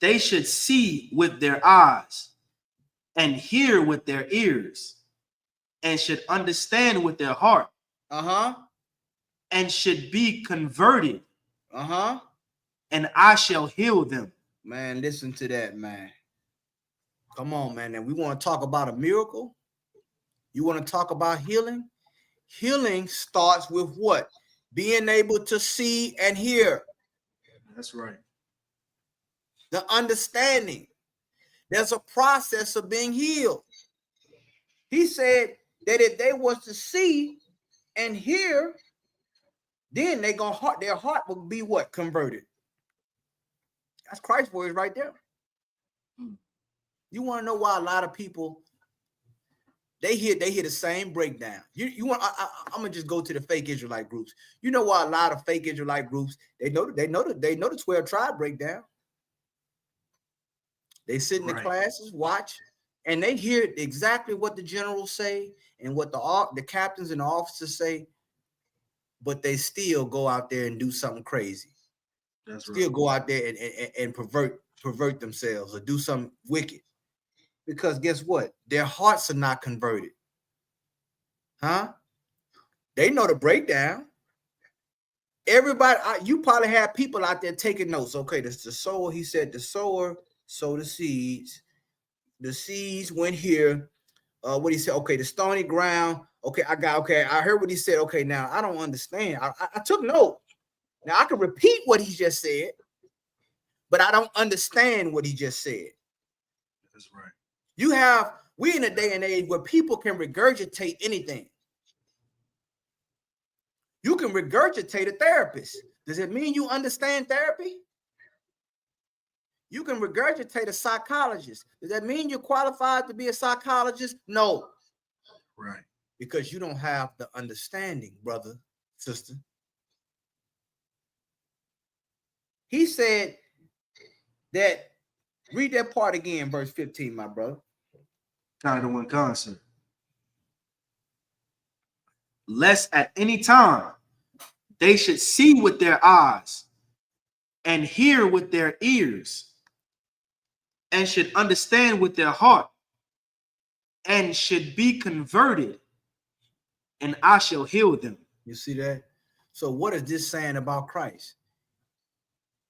they should see with their eyes and hear with their ears and should understand with their heart and should be converted, and I shall heal them. Man, listen to that, man. Come on, man. And we want to talk about a miracle. You want to talk about healing? Healing starts with what? Being able to see and hear. That's right. The understanding. There's a process of being healed. He said that if they was to see and hear, then their heart will be what? Converted. That's Christ's words right there. You want to know why a lot of people they hear the same breakdown. I'm gonna just go to the fake Israelite groups. You know why a lot of fake Israelite groups they know the 12 tribe breakdown. They sit in the classes, watch, and they hear exactly what the generals say and what the captains and the officers say, but they still go out there and do something crazy. That's still go out there and pervert themselves or do something wicked. Because guess what? Their hearts are not converted. They know the breakdown. Everybody, you probably have people out there taking notes. Okay, the sower, he said the sower sowed the seeds. The seeds went here. What he said, okay, the stony ground. Okay, I heard what he said. Okay, now I don't understand. I took note. Now I can repeat what he just said, but I don't understand what he just said. That's right. We in a day and age where people can regurgitate anything. You can regurgitate a therapist. Does it mean you understand therapy? You can regurgitate a psychologist. Does that mean you're qualified to be a psychologist? No. Right. Because you don't have the understanding, brother, sister. He said that, read that part again, verse 15, my brother. Kind of the one concert. Lest at any time they should see with their eyes and hear with their ears and should understand with their heart and should be converted, and I shall heal them. You see that? So what is this saying about Christ?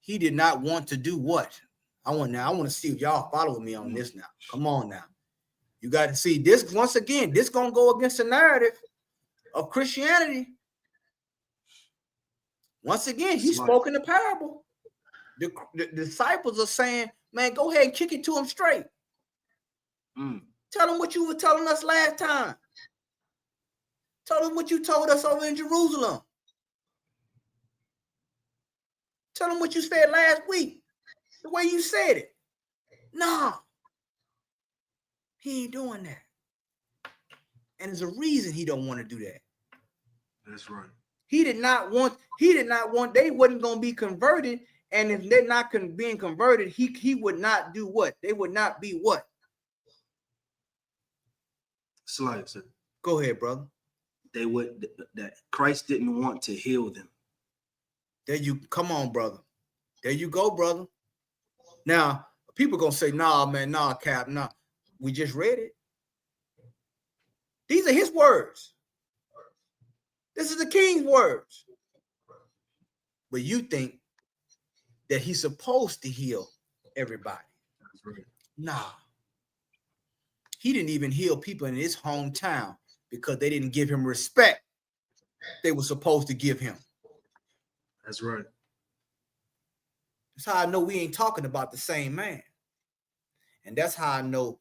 He did not want to do what? I want to see if y'all follow me on this now. Come on now. You got to see this once again. This going to go against the narrative of Christianity. Once again, he spoke in the parable. The disciples are saying, man, go ahead and kick it to him straight. Tell him what you were telling us last time. Tell him what you told us over in Jerusalem. Tell him what you said last week. The way you said it. No. He ain't doing that. And there's a reason he don't want to do that. That's right. He did not want, they wasn't going to be converted. And if they're not being converted, he would not do what? They would not be what? Slide, sir. Go ahead, brother. That Christ didn't want to heal them. Come on, brother. There you go, brother. Now, people going to say, nah, man, nah, Cap, nah. We just read it. These are his words. This is the king's words. But you think that he's supposed to heal everybody. That's right. Nah. He didn't even heal people in his hometown because they didn't give him respect they were supposed to give him. That's right. That's how I know we ain't talking about the same man. And that's how I know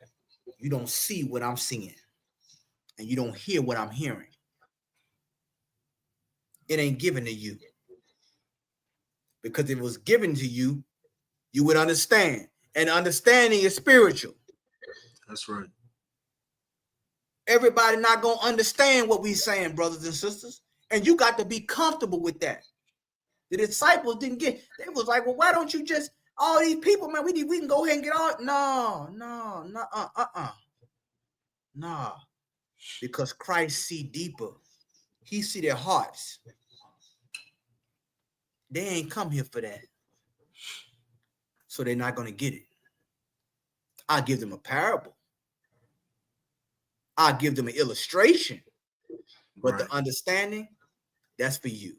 you don't see what I'm seeing and you don't hear what I'm hearing. It ain't given to you. Because if it was given to you, you would understand. And understanding is spiritual. That's right. Everybody not going to understand what we're saying, brothers and sisters. And you got to be comfortable with that. The disciples didn't get, they was like, well, why don't you just, all these people, man, we can go ahead and get all, no. Because Christ see deeper. He see their hearts. They ain't come here for that. so they're not going to get it. I'll give them a parable. I'll give them an illustration. But the understanding, that's for you.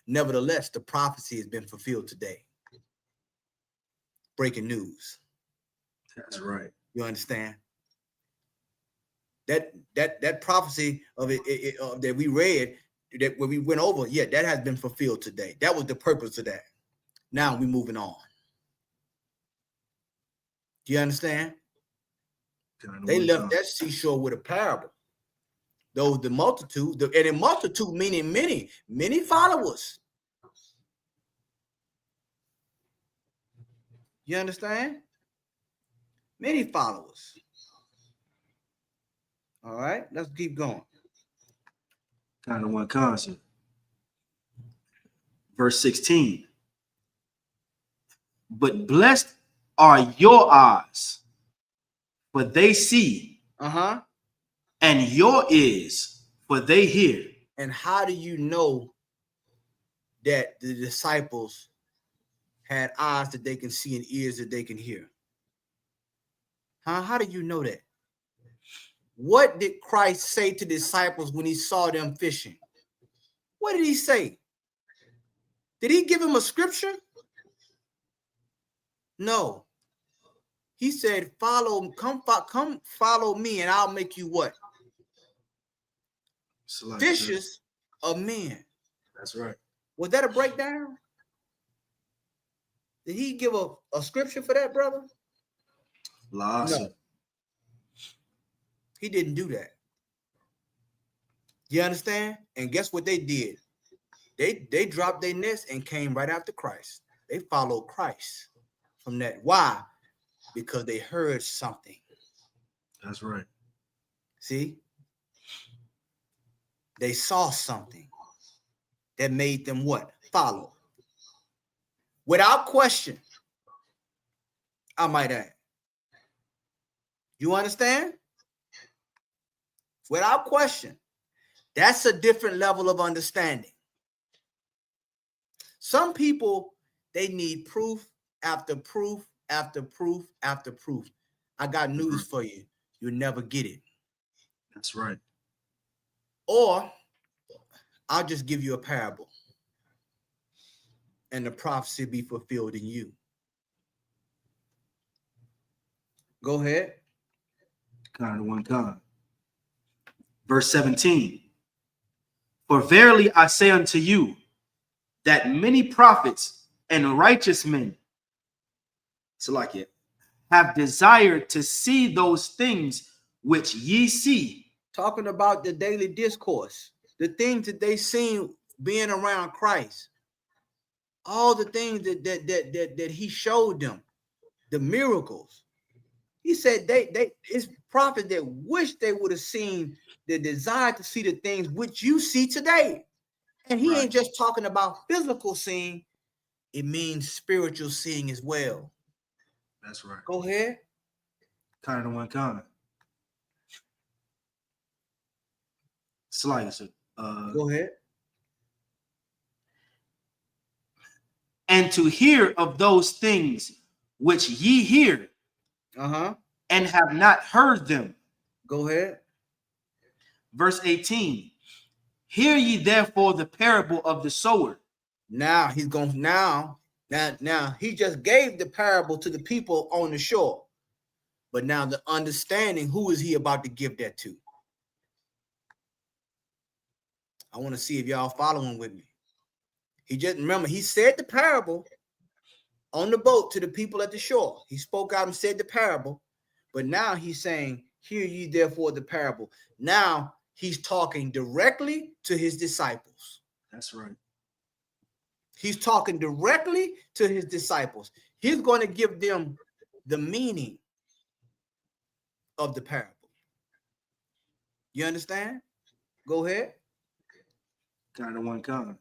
Nevertheless, the prophecy has been fulfilled today. Breaking news. That's right. You understand? That prophecy of it that we read, that when we went over, yeah, that has been fulfilled today. That was the purpose of that. Now we're moving on. Do you understand? They left that seashore with a parable. Those the multitude, and a multitude meaning many followers. You understand? Many followers. All right, let's keep going. Kind of one concept. Verse 16. But blessed are your eyes, for they see, and your ears, for they hear. And how do you know that the disciples had eyes that they can see and ears that they can hear? How do you know that? What did Christ say to disciples when he saw them fishing? What did he say? Did he give them a scripture? No. He said, come follow me, and I'll make you what? Fishers of men. That's right. Was that a breakdown? Did he give a scripture for that, brother? No. He didn't do that. You understand? And guess what they did? They dropped their nets and came right after Christ. They followed Christ from that. Why? Because they heard something. That's right. See? They saw something that made them what? Follow. Without question, I might add. You understand? Without question. That's a different level of understanding. Some people, they need proof after proof after proof after proof. I got news for you. You'll never get it. That's right. Or I'll just give you a parable and the prophecy be fulfilled in you. Go ahead. Kind of one kind. Verse 17. For verily I say unto you, that many prophets and righteous men, have desired to see those things which ye see. Talking about the daily discourse, the things that they seen being around Christ, all the things that he showed them, the miracles. He said it's prophets that wish they would have seen, the desire to see the things which you see today. And he ain't just talking about physical seeing, it means spiritual seeing as well. That's right. Go ahead. Kind of one kind. Go ahead. And to hear of those things which ye hear, and have not heard them. Go ahead. Verse 18. Hear ye therefore the parable of the sower. Now he's going now he just gave the parable to the people on the shore. But now the understanding, who is he about to give that to? I want to see if y'all following with me. He just, remember, he said the parable on the boat to the people at the shore. He spoke out and said the parable, but now he's saying, hear ye therefore the parable. Now he's talking directly to his disciples. That's right. He's talking directly to his disciples. He's going to give them the meaning of the parable. You understand? Go ahead. Kind of one kind.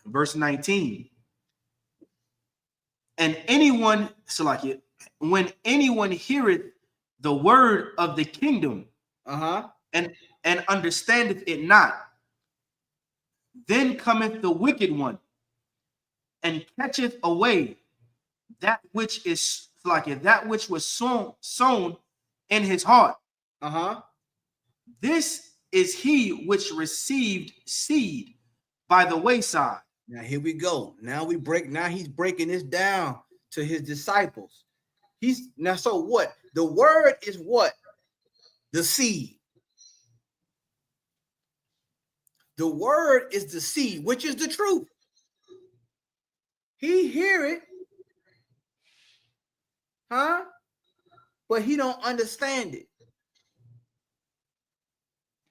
Verse 19. And anyone, when anyone heareth the word of the kingdom, and understandeth it not, then cometh the wicked one and catcheth away that which is like that which was sown in his heart. This is he which received seed by the wayside. Now here we go. Now he's breaking this down to his disciples. So what? The word is what? The seed. The word is the seed, which is the truth. He hear it, but he don't understand it.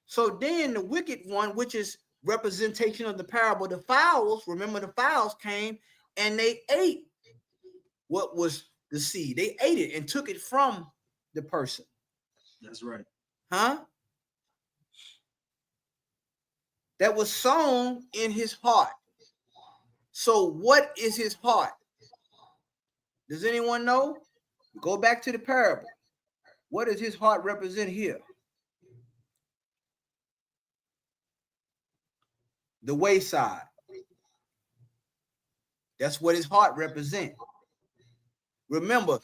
So then the wicked one, which is representation of the parable, the fowls, remember the fowls came and they ate what was the seed. They ate it and took it from the person. That's right. That was sown in his heart. So what is his heart? Does anyone know? Go back to the parable. What does his heart represent here? The wayside. That's what his heart represents. Remember,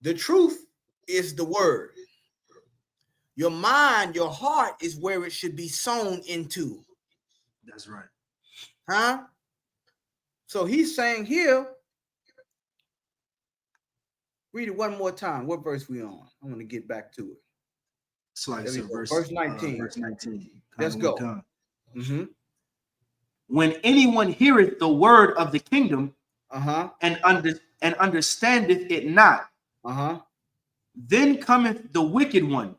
the truth is the word. Your mind, your heart is where it should be sown into. That's right. So he's saying here, read it one more time. What verse we on? I want to get back to it. Verse 19. Verse 19. Let's go. When anyone heareth the word of the kingdom and understandeth it not, then cometh the wicked one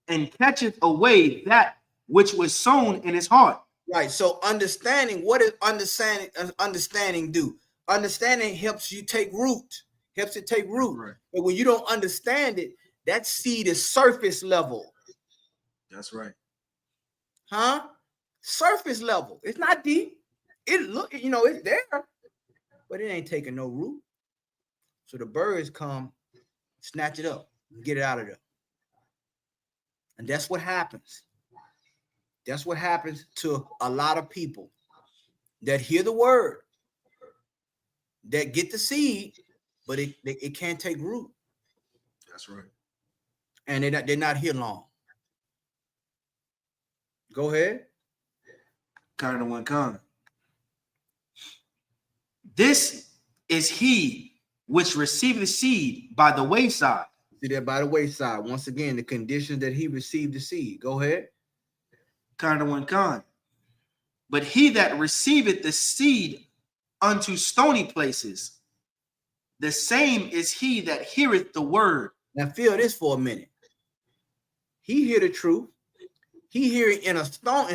and catcheth away that which was sown in his heart. Right. So understanding, what does understanding do? Understanding helps you take root. Helps it take root. Right. But when you don't understand it, that seed is surface level. That's right. Surface level. It's not deep. It's there, but it ain't taking no root. So the birds come, snatch it up, and get it out of there. And that's what happens. That's what happens to a lot of people that hear the word, that get the seed, but it can't take root. That's right. And they're not here long. Go ahead. This is he which received the seed by the wayside. See that, by the wayside. Once again, the condition that he received the seed. Go ahead. But he that receiveth the seed unto stony places, the same is he that heareth the word. Now feel this for a minute. He hear the truth. He hear it in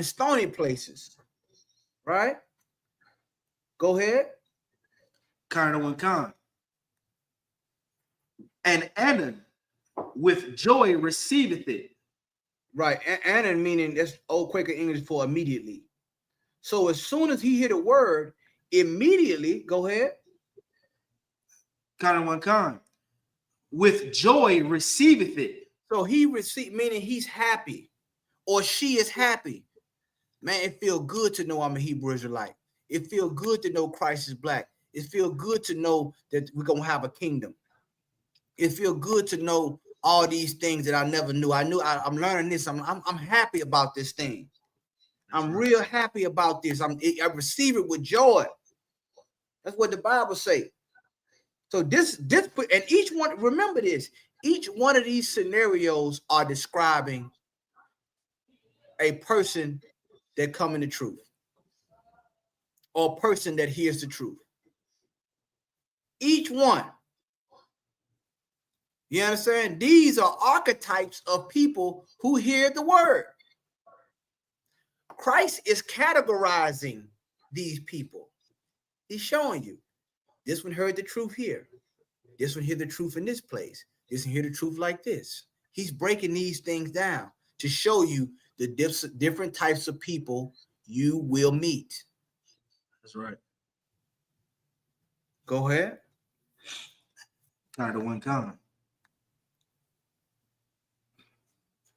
stony places. Right? Go ahead. And Anan with joy receiveth it. Right. Anan meaning that's old Quaker English for immediately. So as soon as he hear the word, immediately, go ahead. With joy receiveth it. So he received, meaning he's happy, or she is happy. Man, it feels good to know I'm a Hebrew Israelite. It feels good to know Christ is black. It feels good to know that we're gonna have a kingdom. It feels good to know all these things that I never knew. I'm learning this. I'm happy about this thing. I'm real happy about this. I receive it with joy. That's what the Bible say. So this and each one, remember this, each one of these scenarios are describing a person that come in the truth, or a person that hears the truth. Each one. You understand? These are archetypes of people who hear the word. Christ is categorizing these people. He's showing you. This one heard the truth here. This one hear the truth in this place. This one hear the truth like this. He's breaking these things down to show you the different types of people you will meet. That's right. Go ahead.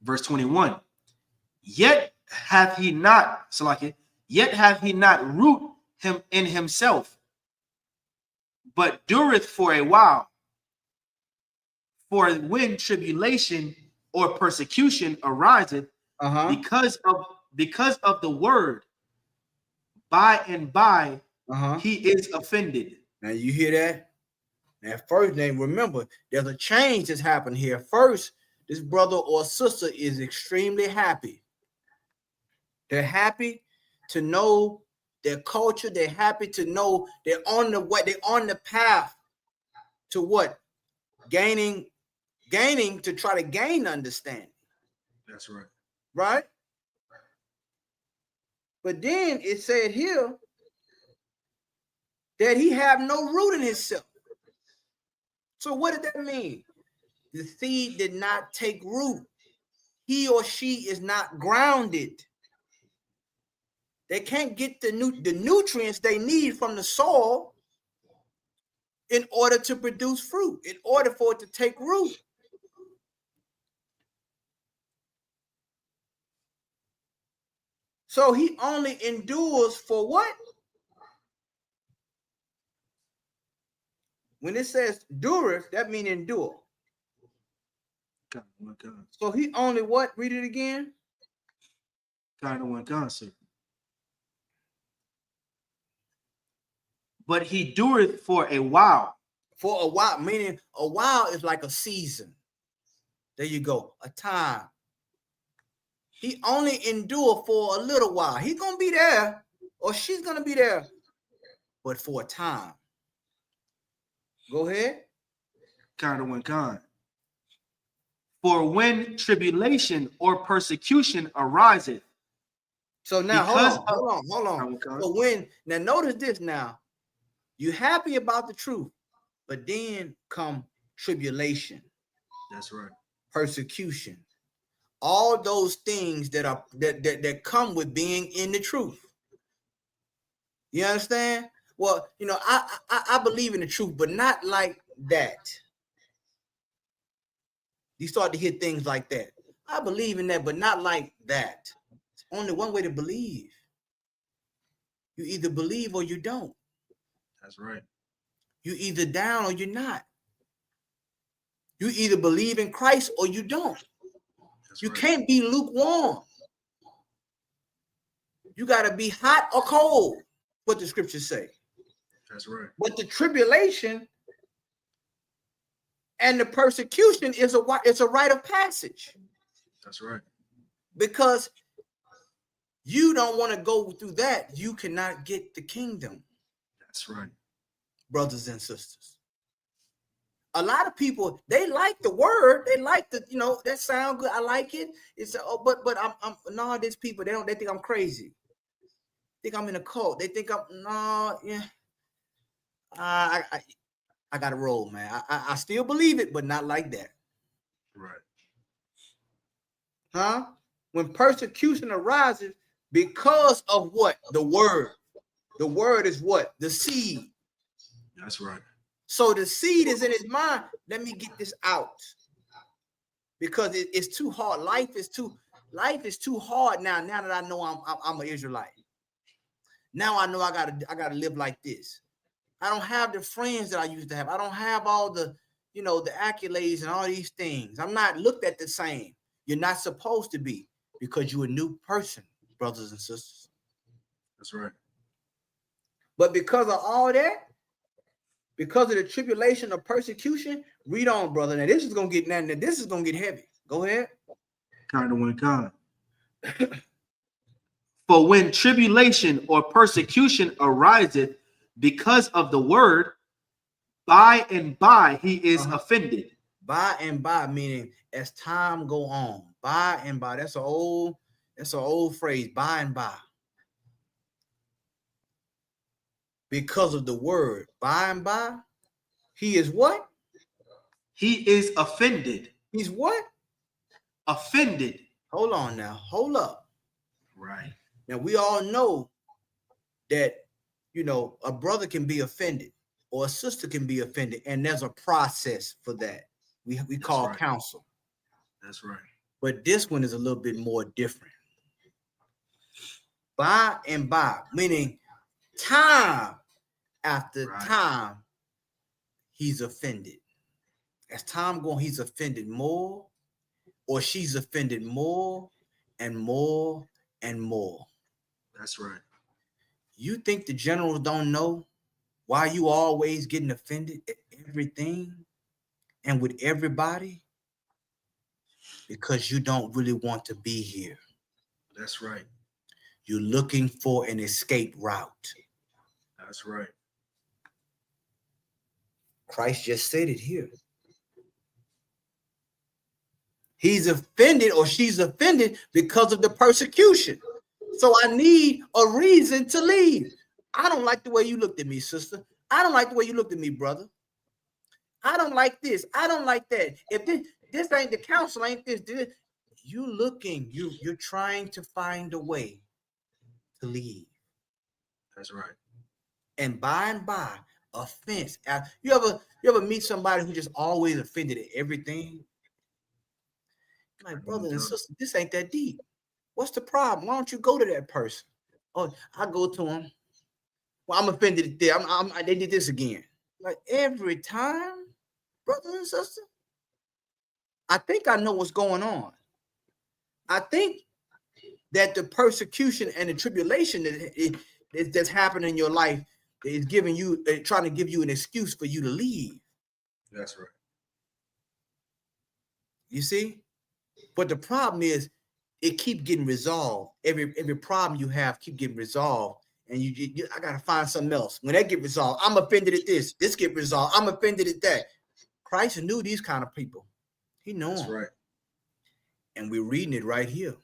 Verse 21. Yet hath he not root him in himself, but dureth for a while. For when tribulation or persecution ariseth because of the word, by and by he is offended. Now you hear that? Now first name, remember, there's a change that's happened here. First, this brother or sister is extremely happy. They're happy to know their culture. They're happy to know they're on the way, they're on the path to what? Gaining to try to gain understanding. That's right. Right? But then it said here that he have no root in himself. So what did that mean? The seed did not take root. He or she is not grounded. They can't get the nutrients they need from the soil in order to produce fruit, in order for it to take root. So he only endures for what? When it says dureth, that means endure. God, my God. So he only what? Read it again. Kind of one God, sir. But he dureth for a while. For a while, meaning a while is like a season. There you go, a time. He only endure for a little while. He's gonna be there, or she's gonna be there, but for a time. Go ahead. Kind of one kind. For when tribulation or persecution ariseth. So now hold on. Okay. So when now notice this now, you're happy about the truth, but then come tribulation. That's right. Persecution. All those things that come with being in the truth. You understand? Well, you know, I believe in the truth, but not like that. You start to hear things like that. I believe in that, but not like that. It's only one way to believe. You either believe or you don't. That's right. You either down or you're not. You either believe in Christ or you don't. That's you right. can't be lukewarm. You got to be hot or cold, what the scriptures say. That's right. But the tribulation and the persecution is a rite of passage. That's right. Because you don't want to go through that, you cannot get the kingdom. That's right. Brothers and sisters. A lot of people, they like the word, they like the, you know, that sound good. I like it. It's but I'm no, there's people, they think I'm crazy. Think I'm in a cult. They think I gotta roll, man. I still believe it, but not like that. Right. Huh? When persecution arises because of what? The word. The word is what? The seed. That's right. So the seed is in his mind. Let me get this out. Because it's too hard. Life is too hard now. Now that I know I'm an Israelite. Now I know I gotta live like this. I don't have the friends that I used to have. I don't have all the, you know, the accolades and all these things. I'm not looked at the same. You're not supposed to be, because you're a new person, brothers and sisters. That's right. But because of all that, because of the tribulation of persecution, read on, brother. Now this is gonna get heavy. Go ahead. Kind of one kind. For when tribulation or persecution ariseth because of the word, by and by he is offended. By and by, meaning as time go on. By and by. That's an old phrase. By and by. Because of the word. By and by. He is what? He is offended. He's what? Offended. Hold on now. Hold up. Right. Now we all know that, you know, a brother can be offended or a sister can be offended, and there's a process for that. We call counsel. That's right. But this one is a little bit more different. By and by, meaning time after Right. time, he's offended. As time goes, he's offended more, or she's offended more and more and more. That's right. You think the generals don't know why you always getting offended at everything and with everybody? Because you don't really want to be here. That's right. You're looking for an escape route. That's right. Christ just said it here. He's offended or she's offended because of the persecution. So I need a reason to leave. I don't like the way you looked at me, sister. I don't like the way you looked at me, brother. I don't like this. I don't like that. If this ain't the counsel, ain't this. You looking, you're trying to find a way to leave. That's right. And by, offense. You ever meet somebody who just always offended at everything? Like, brother and sister, this ain't that deep. What's the problem? Why don't you go to that person? Oh, I go to him. Well, I'm offended at them. They did this again. Like every time, brother and sister. I think I know what's going on. I think that the persecution and the tribulation that's happening in your life is giving you, trying to give you an excuse for you to leave. That's right. You see? But the problem is, it keep getting resolved. Every problem you have keep getting resolved, and I gotta find something else. When that get resolved, I'm offended at this. This get resolved. I'm offended at that. Christ knew these kind of people. He knew That's them. right. And we're reading it right here.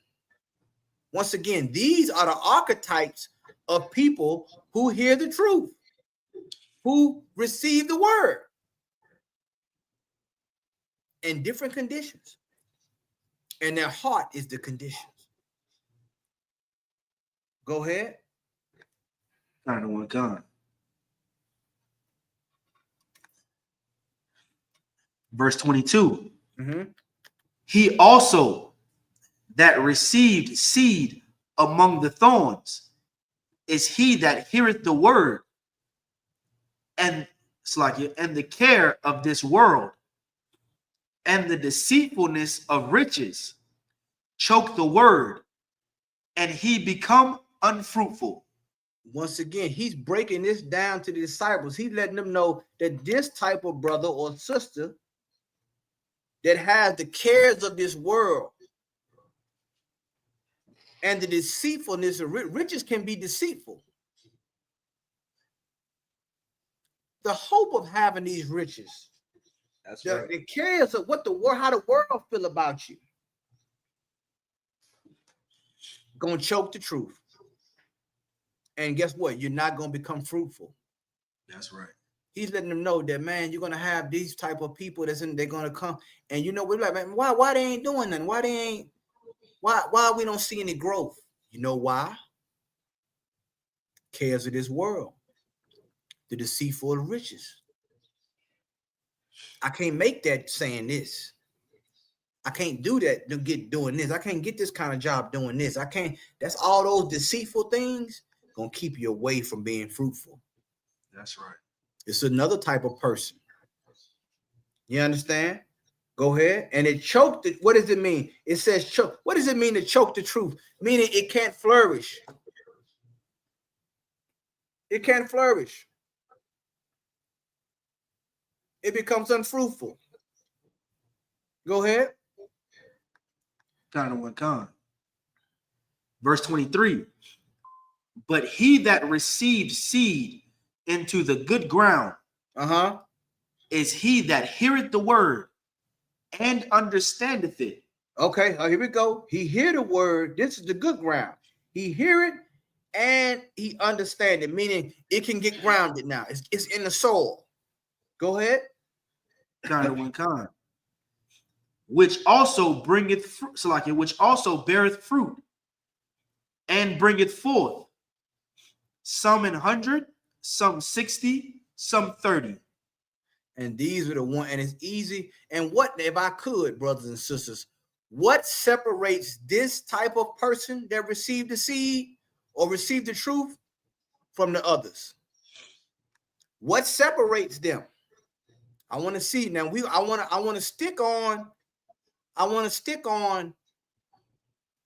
Once again, these are the archetypes of people who hear the truth, who receive the word in different conditions. And their heart is the conditions. Go ahead. Kind of one kind. Verse 22. Mm-hmm. He also that received seed among the thorns is he that heareth the word, and it's like and the care of this world and the deceitfulness of riches choke the word, and he become unfruitful. Once again, he's breaking this down to the disciples. He's letting them know that this type of brother or sister that has the cares of this world and the deceitfulness of riches can be deceitful. The hope of having these riches, That's right. the cares of what the world, how the world feel about you, gonna choke the truth. And guess what? You're not gonna become fruitful. That's right. He's letting them know that, man, you're gonna have these type of people they're gonna come, and you know, we're like, man, why they ain't doing nothing? Why we don't see any growth? You know why? Cares of this world, the deceitful riches. I can't make that saying this. I can't do that to get doing this. I can't get this kind of job doing this. I can't. That's all those deceitful things gonna keep you away from being fruitful. That's right. It's another type of person. You understand? Go ahead. And it choked it. What does it mean? It says choke. What does it mean to choke the truth? Meaning it can't flourish. It can't flourish. It becomes unfruitful. Go ahead. Kind of one kind. Verse 23. But he that received seed into the good ground is he that heareth the word and understandeth it. Okay, here we go. He hear the word. This is the good ground. He hear it and he understand it, meaning it can get grounded now. It's in the soul. Go ahead. Kind of one kind. Which also bringeth fruit, so like it, which also beareth fruit and bringeth forth some 100, some 60, some 30. And these are the one, and it's easy. And what, if I could, brothers and sisters, what separates this type of person that received the seed or received the truth from the others? What separates them? I want to see now. I want to stick on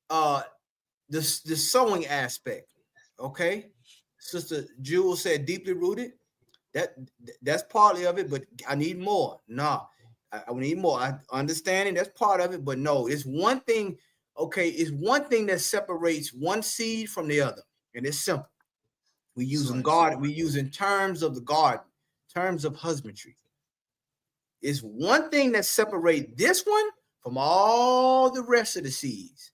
the sowing aspect. Okay, Sister Jewel said deeply rooted. That's partly of it, but I need more. Nah, I need more. I understanding that's part of it, but no, it's one thing. Okay, it's one thing that separates one seed from the other, and it's simple. We using garden. We using terms of the garden, terms of husbandry. It's one thing that separates this one from all the rest of the seeds,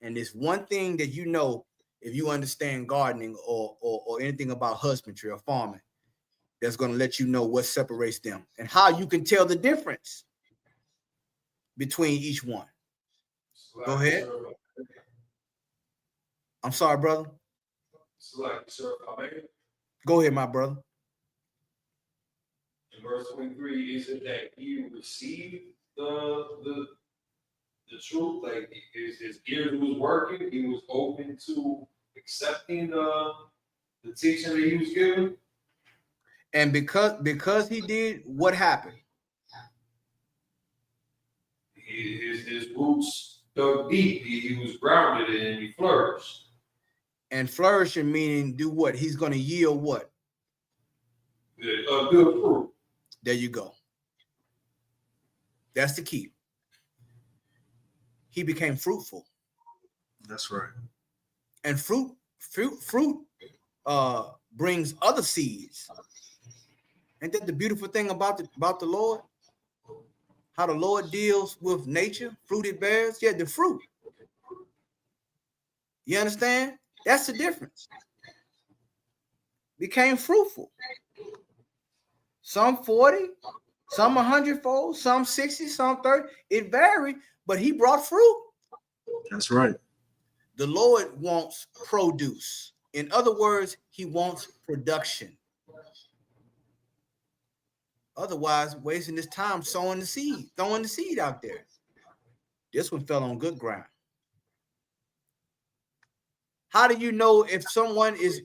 and it's one thing that you know if you understand gardening or anything about husbandry or farming. That's going to let you know what separates them and how you can tell the difference between each one. Go ahead. I'm sorry, brother. Go ahead, my brother. In verse 23, is it that he received the truth? Like his ears was working, he was open to accepting the teaching that he was given? And because he did, what happened? His roots dug deep. He was grounded and he flourished. And flourishing meaning do what? He's going to yield what? Good fruit. There you go. That's the key. He became fruitful. That's right. And fruit brings other seeds. Ain't that the beautiful thing about the Lord? How the Lord deals with nature, fruit it bears. Yeah, the fruit. You understand? That's the difference. Became fruitful. Some 40, some 100-fold, some 60, some 30. It varied, but he brought fruit. That's right. The Lord wants produce. In other words, he wants production. Otherwise, wasting this time sowing the seed, throwing the seed out there. This one fell on good ground. How do you know if someone is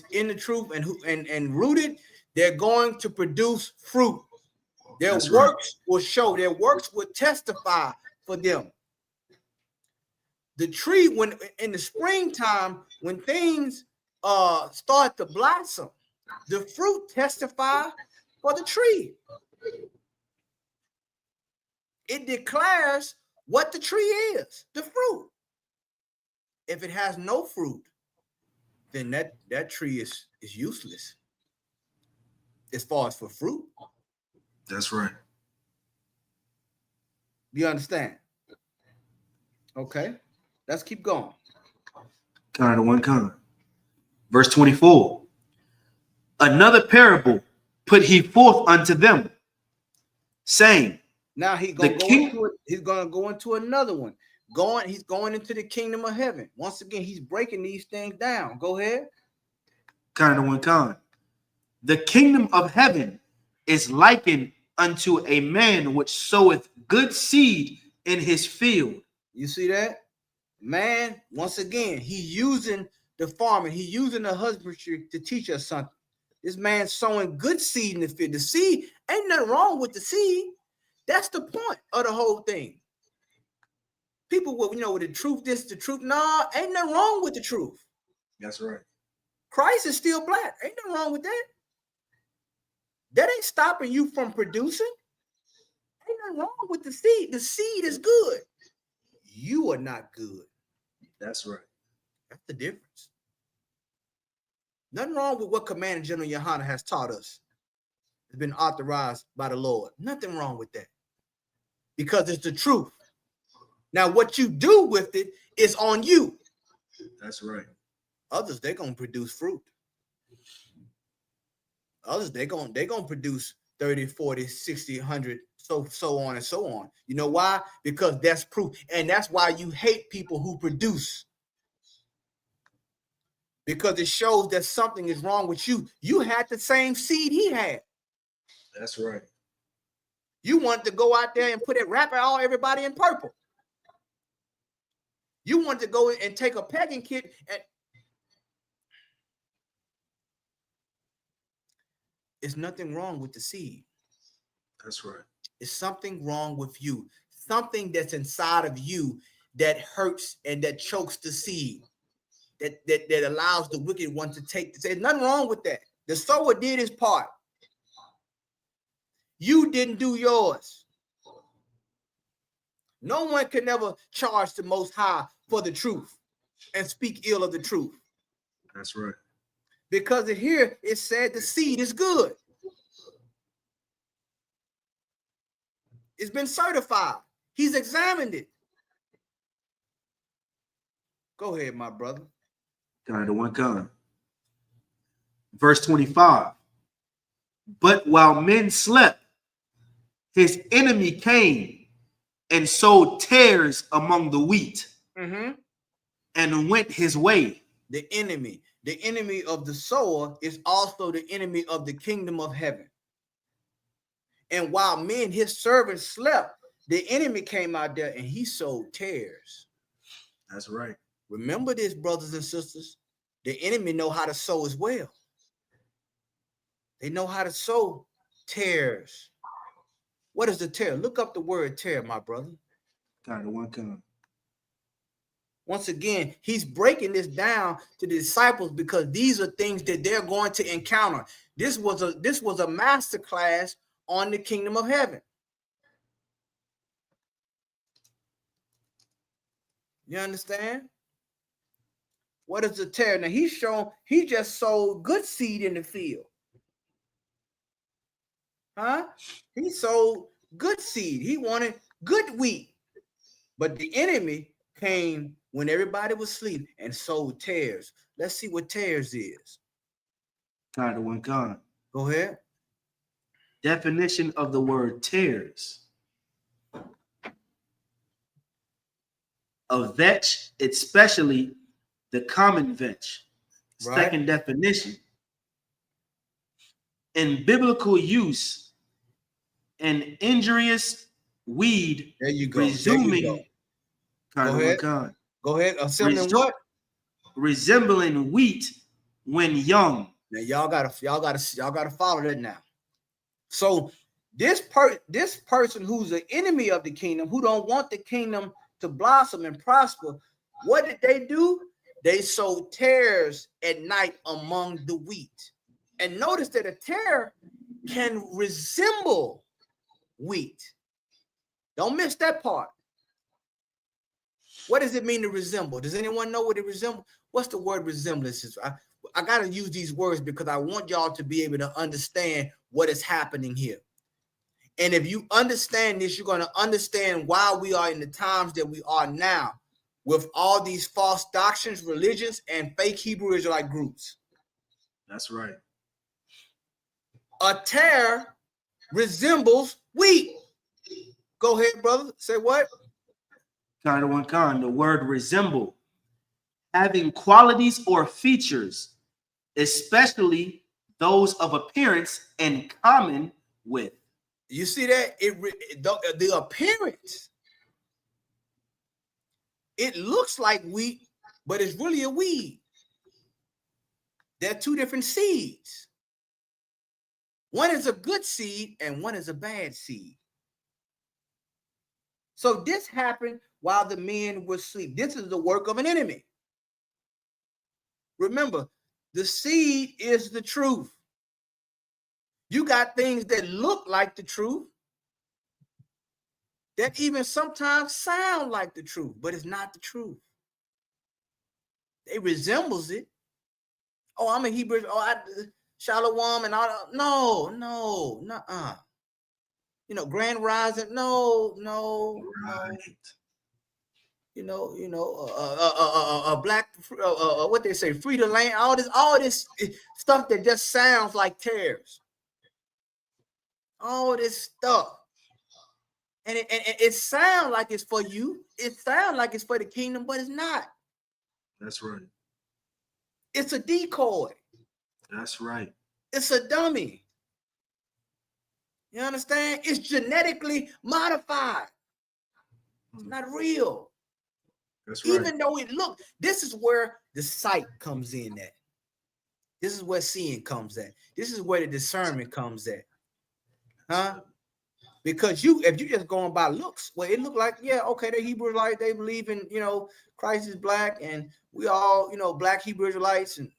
in the truth and rooted? They're going to produce fruit. Their works will show. Their works will testify for them. The tree, when in the springtime, when things start to blossom, the fruit testify for the tree. It declares what the tree is, the fruit. If it has no fruit, then that tree is useless as far as for fruit. That's right. Do you understand? Okay, let's keep going. Kind of one kind. Verse 24. Another parable put he forth unto them, saying. Now he's gonna go into another one. He's going into the kingdom of heaven. Once again, he's breaking these things down. Go ahead. Kind of one kind. The kingdom of heaven is likened unto a man which soweth good seed in his field. You see that? Man, once again, he's using the farming, he's using the husbandry to teach us something. This man sowing good seed in the field. The seed, ain't nothing wrong with the seed. That's the point of the whole thing. People will, the truth, this, the truth. No, ain't nothing wrong with the truth. That's right. Christ is still black. Ain't nothing wrong with that. That ain't stopping you from producing. Ain't nothing wrong with the seed. The seed is good. You are not good. That's right. That's the difference. Nothing wrong with what Commander General Yohana has taught us. It's been authorized by the Lord. Nothing wrong with that. Because it's the truth. Now, what you do with it is on you. That's right. Others, they're going to produce fruit. Others, they're going to produce 30, 40, 60, 100, so on and so on. You know why? Because that's proof. And that's why you hate people who produce. Because it shows that something is wrong with you. You had the same seed he had. That's right. You wanted to go out there and wrap everybody in purple. You want to go and take a pecking kit and It's nothing wrong with the seed. That's right. It's something wrong with you. Something that's inside of you that hurts and that chokes the seed. That allows the wicked one to take. There's nothing wrong with that. The sower did his part. You didn't do yours. No one can ever charge the Most High for the truth and speak ill of the truth. That's right. Because here it said the seed is good. It's been certified. He's examined it. Go ahead, my brother. Kind of one kind. Verse 25. But while men slept, his enemy came and sowed tares among the wheat and went his way. The enemy of the sower is also the enemy of the kingdom of heaven. And while men, his servants, slept, the enemy came out there and he sowed tares. That's right. Remember this, brothers and sisters. The enemy know how to sow as well. They know how to sow tares. What is the tear? Look up the word tear, my brother. Kind of one kind. Once again, he's breaking this down to the disciples because these are things that they're going to encounter. This was a master class on the kingdom of heaven. You understand? What is the tear? Now he just sowed good seed in the field. Huh? He sowed good seed. He wanted good wheat. But the enemy came when everybody was asleep and sowed tares. Let's see what tares is. Kind of one kind. Go ahead. Definition of the word tares. A vetch, especially the common vetch. Right. Second definition. In biblical use, an injurious weed There you go. resuming kind. Go ahead. Assuming what? Resembling wheat when young. Now y'all gotta follow that now. So this person who's the enemy of the kingdom, who don't want the kingdom to blossom and prosper, what did they do? They sowed tares at night among the wheat. And notice that a tare can resemble wheat. Don't miss that part. What does it mean to resemble? Does anyone know what it resembles? What's the word resemblance? I got to use these words because I want y'all to be able to understand what is happening here. And if you understand this, you're going to understand why we are in the times that we are now with all these false doctrines, religions, and fake Hebrew Israelite groups. That's right. A tare resembles wheat. Go ahead, brother. Say what? Kind of one kind. The word resemble. Having qualities or features, especially those of appearance in common with. You see that? The appearance. It looks like wheat, but it's really a weed. They're two different seeds. One is a good seed and one is a bad seed. So this happened while the men were asleep. This is the work of an enemy. Remember, the seed is the truth. You got things that look like the truth, that even sometimes sound like the truth, but it's not the truth. It resembles it. Oh, I'm a Hebrew. Oh, Shalom and all. No. You know, Grand Rising. No. Right. A black. What they say, free to land. All this stuff that just sounds like tares. All this stuff. And it sounds like it's for you. It sounds like it's for the kingdom, but it's not. That's right. It's a decoy. That's right. It's a dummy. You understand? It's genetically modified. It's not real. That's right. Even though it looks, this is where the sight comes in at. This is where seeing comes at. This is where the discernment comes at. Huh? Because if you just going by looks, well, it looked like, yeah, okay, they're Hebrew Israelites, they believe in, Christ is black, and we all, black Hebrew Israelites and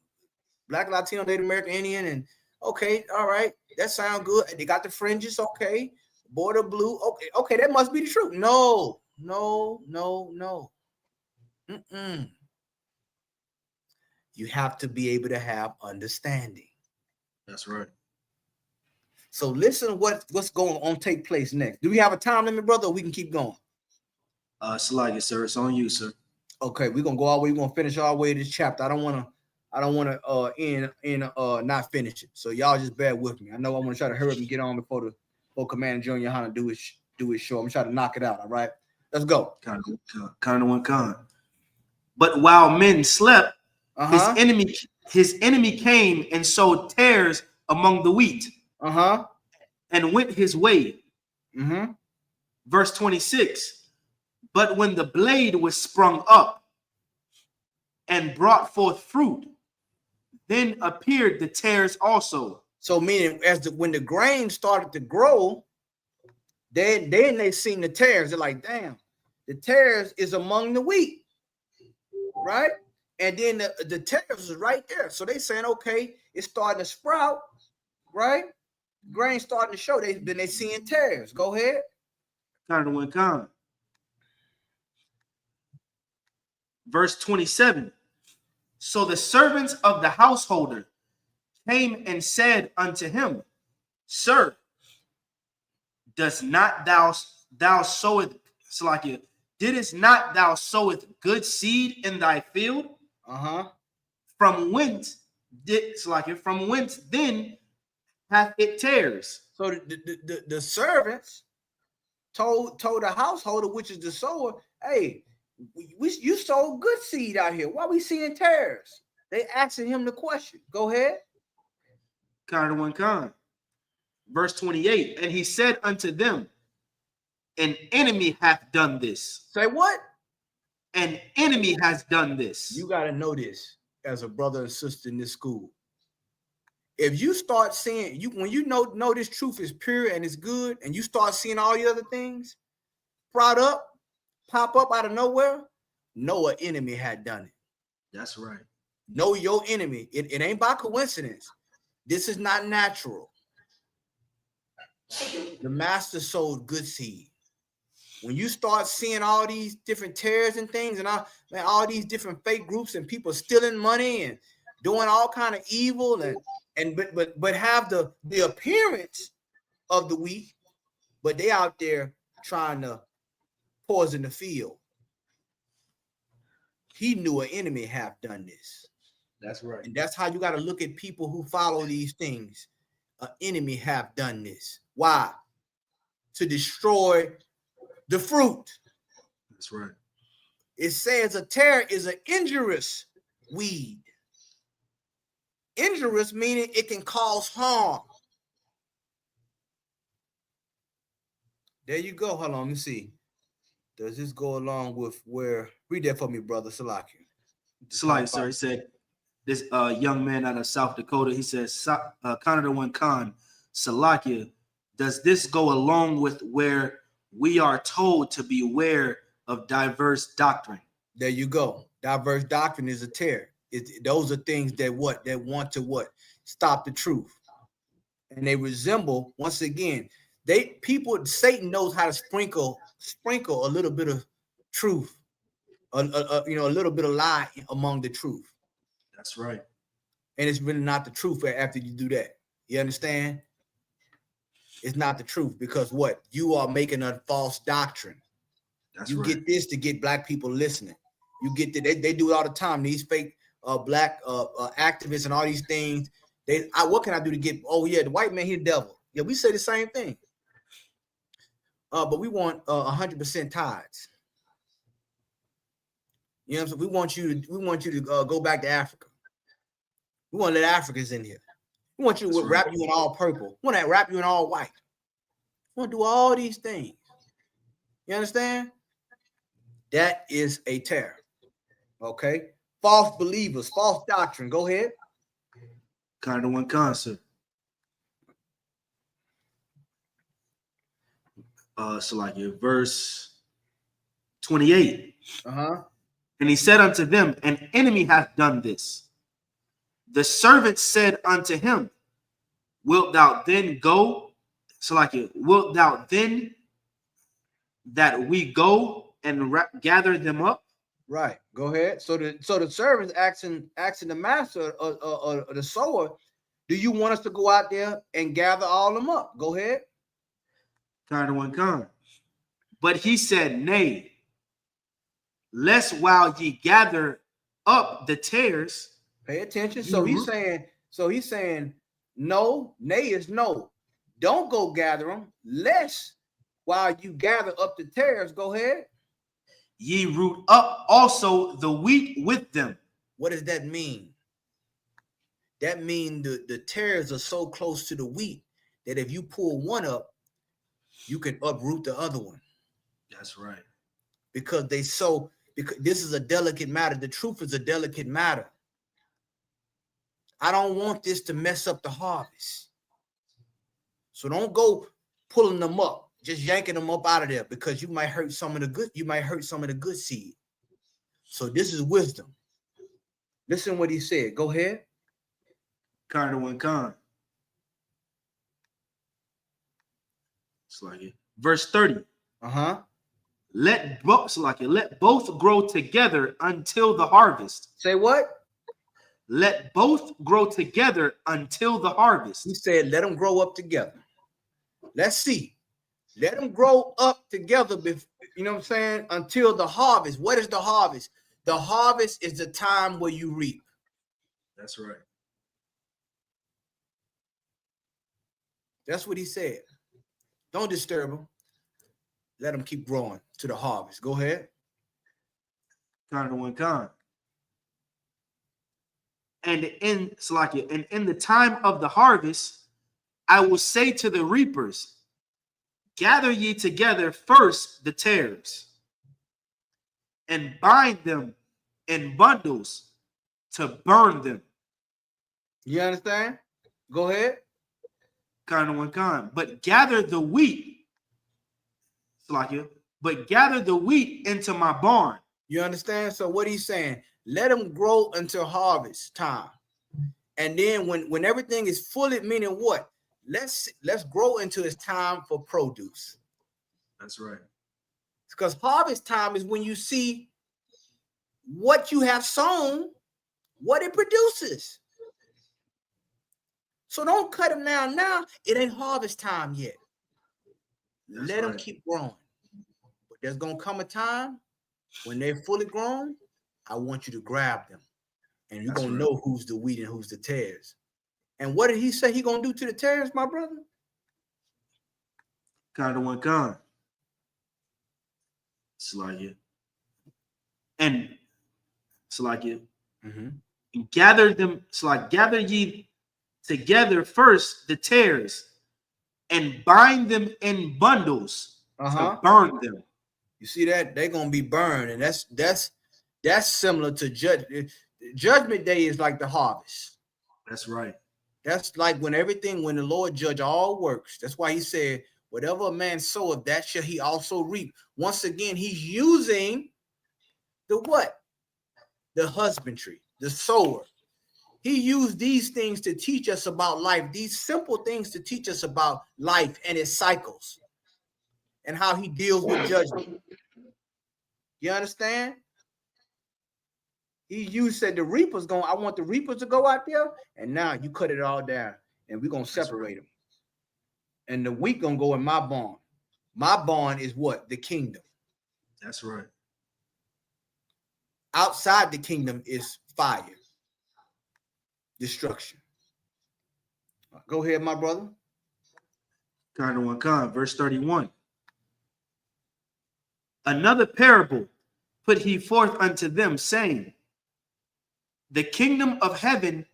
black Latino, Native American Indian, and okay, all right, that sounds good. They got the fringes, okay, border blue, okay, that must be the truth. No. You have to be able to have understanding. That's right. So listen to what's going on take place next. Do we have a time limit, brother, or we can keep going? Slide it, sir. It's on you, sir. Okay, we're gonna go all the way. We're gonna finish all the way this chapter. I don't want to end not finish it. So y'all just bear with me. I know I want to try to hurry up and get on before Commander Junior Hana do his show. I'm trying to knock it out. All right, let's go. Khan. But while men slept, his enemy came and sowed tares among the wheat. And went his way. Verse 26. But when the blade was sprung up and brought forth fruit, then appeared the tares also. So meaning when the grain started to grow, then they seen the tares. They're like, damn, the tares is among the wheat, right? And then the tares is right there. So they saying, okay, it's starting to sprout, right? Grain starting to show. Then they seeing tares. Go ahead. Khan. Verse 27. So the servants of the householder came and said unto him, Sir, does not thou soweth, Salakia, didst not thou soweth good seed in thy field? From whence then hath it tares? So the servants told the householder, which is the sower, hey, you sowed good seed out here. Why we seeing tares? They asking him the question. Go ahead. Khan. Verse 28. And he said unto them, an enemy hath done this. Say what? An enemy has done this. You got to know this as a brother and sister in this school. If you start seeing, when you know this truth is pure and it's good, and you start seeing all the other things pop up out of nowhere, know an enemy had done it. That's right. Know your enemy. It ain't by coincidence. This is not natural. The master sowed good seed. When you start seeing all these different tares and things, and all these different fake groups and people stealing money and doing all kind of evil but have the appearance of the wheat, but they out there trying to poison the field. He knew an enemy have done this. That's right. And that's how you got to look at people who follow these things. An enemy have done this. Why? To destroy the fruit. That's right. It says a tare is an injurious weed. Injurious meaning it can cause harm. There you go. Hold on, let me see. Does this go along with where? Read that for me, brother Salakia. Salakia, sir. He said, this young man out of South Dakota, he says, Canada One Khan, Salakia, does this go along with where we are told to beware of diverse doctrine? There you go. Diverse doctrine is a tare. Those are things that want to stop the truth. And they resemble, once again, Satan knows how to sprinkle a little bit of truth, a little bit of lie among the truth. That's right. And it's really not the truth after you do that. You understand? It's not the truth because what? You are making a false doctrine. That's right. Get this to get black people listening. You get that they do it all the time. These fake black activists and all these things. What can I do to get? Oh yeah, the white man, he's the devil. Yeah, we say the same thing. But we want 100% tithes. You know what I'm saying? We want you to go back to Africa. We want to let Africans in here. We want you to wrap you in all purple. We want to wrap you in all white. We want to do all these things. You understand? That is a tare. Okay. False believers, false doctrine. Go ahead. Kind of one concert. So like in verse 28. Uh-huh. And he said unto them, an enemy hath done this. The servant said unto him, wilt thou then go? So like it, wilt thou then that we go and gather them up? Right. Go ahead. So the servant's asking the master or the sower, do you want us to go out there and gather all them up? Go ahead. Kind of one kind. But he said, nay, lest while ye gather up the tares. Pay attention. So he's saying, no, nay is no. Don't go gather them, lest while you gather up the tares, go ahead. Ye root up also the wheat with them. What does that mean? That means the tares are so close to the wheat that if you pull one up, you can uproot the other one. That's right. Because this is a delicate matter. The truth is a delicate matter. I don't want this to mess up the harvest. So don't go pulling them up, just yanking them up out of there, because you might hurt some of the good seed. So this is wisdom. Listen what he said. Go ahead. Kind of one kind. It's like it. Verse 30. Uh-huh. Let both grow together until the harvest. Say what? Let both grow together until the harvest. He said, let them grow up together. Let's see. Let them grow up together, you know what I'm saying, until the harvest. What is the harvest? The harvest is the time where you reap. That's right. That's what he said. Don't disturb them. Let them keep growing to the harvest. Go ahead. Kind of one kind. And in the time of the harvest, I will say to the reapers, gather ye together first the tares, and bind them in bundles to burn them. You understand? Go ahead. Kind of one kind. But gather the wheat, into my barn. You understand? So what he's saying, let them grow until harvest time. And then when everything is fully, meaning what? Let's grow into its time for produce. That's right. Because harvest time is when you see what you have sown, what it produces. So don't cut them down now. It ain't harvest time yet. Let them keep growing. But there's going to come a time when they're fully grown, I want you to grab them. And you're going to know who's the wheat and who's the tares. And what did he say he going to do to the tares, my brother? Kind of one kind. It's like it. And it's like it. And gather them. It's like gather ye together first the tares, and bind them in bundles to burn them. You see that? They're gonna be burned, and that's similar to judgment day is like the harvest. That's right. That's like when the Lord judge all works. That's why he said, whatever a man soweth, that shall he also reap. Once again, he's using the what? The husbandry, the sower. He used these things to teach us about life, these simple things to teach us about life and its cycles and how he deals with judgment. You understand? He said the reapers I want the reapers to go out there, and now you cut it all down, and we're going to separate them. And the wheat going to go in my barn. My barn is what? The kingdom. That's right. Outside the kingdom is fire. Destruction. Go ahead, my brother. Kind of one kind. Verse 31. Another parable put he forth unto them, saying, the kingdom of heaven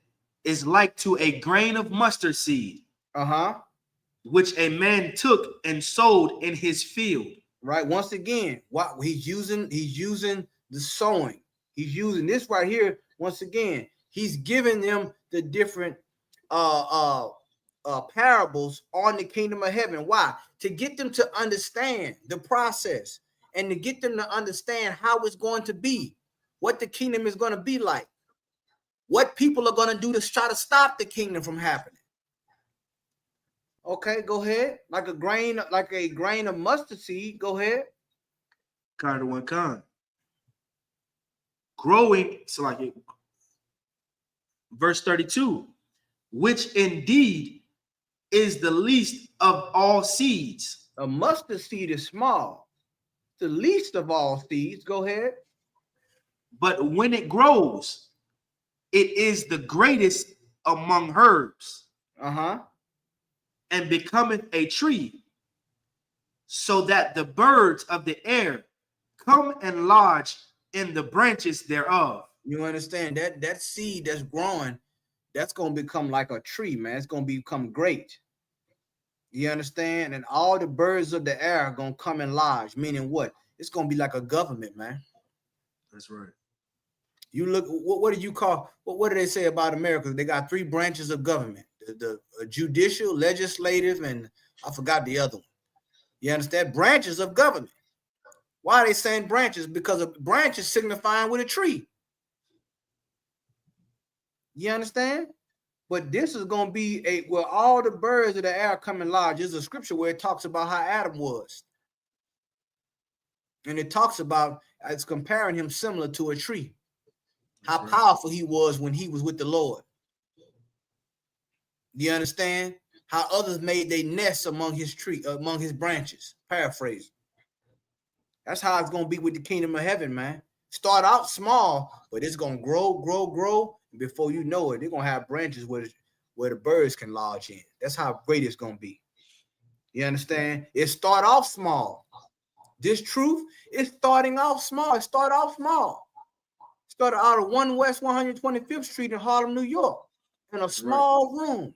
is like to a grain of mustard seed, which a man took and sowed in his field. Right. Once again, what he's using the sowing. He's using this right here. Once again, he's giving them the different parables on the kingdom of heaven. Why? To get them to understand the process and to get them to understand how it's going to be, what the kingdom is going to be like, what people are going to do to try to stop the kingdom from happening. Okay, go ahead. Like a grain of mustard seed. Go ahead. Kind of one kind. Growing, so like it, verse 32, which indeed is the least of all seeds. A mustard seed is small, the least of all seeds. Go ahead. But when it grows, it is the greatest among herbs. And becometh a tree, so that the birds of the air come and lodge in the branches thereof. You understand that seed that's growing, that's going to become like a tree, man. It's going to become great. You understand? And all the birds of the air are going to come and lodge, meaning what? It's going to be like a government, man. That's right. You look, what do you call, what do they say about America? They got 3 branches of government, the judicial, legislative, and I forgot the other one. You understand? Branches of government. Why are they saying branches? Because a branch is signifying with a tree. You understand? But this is going to be where all the birds of the air come and lodge. There's a scripture where it talks about how Adam was. And it talks about, it's comparing him similar to a tree. How powerful he was when he was with the Lord. You understand? How others made their nests among his tree, among his branches. Paraphrase. That's how it's going to be with the kingdom of heaven, man. Start out small, but it's going to grow, grow, grow. And before you know it, they're going to have branches where the birds can lodge in. That's how great it's going to be. You understand? It start off small. This truth is starting off small. It started off small. Started out of 1 West 125th Street in Harlem, New York, in a small room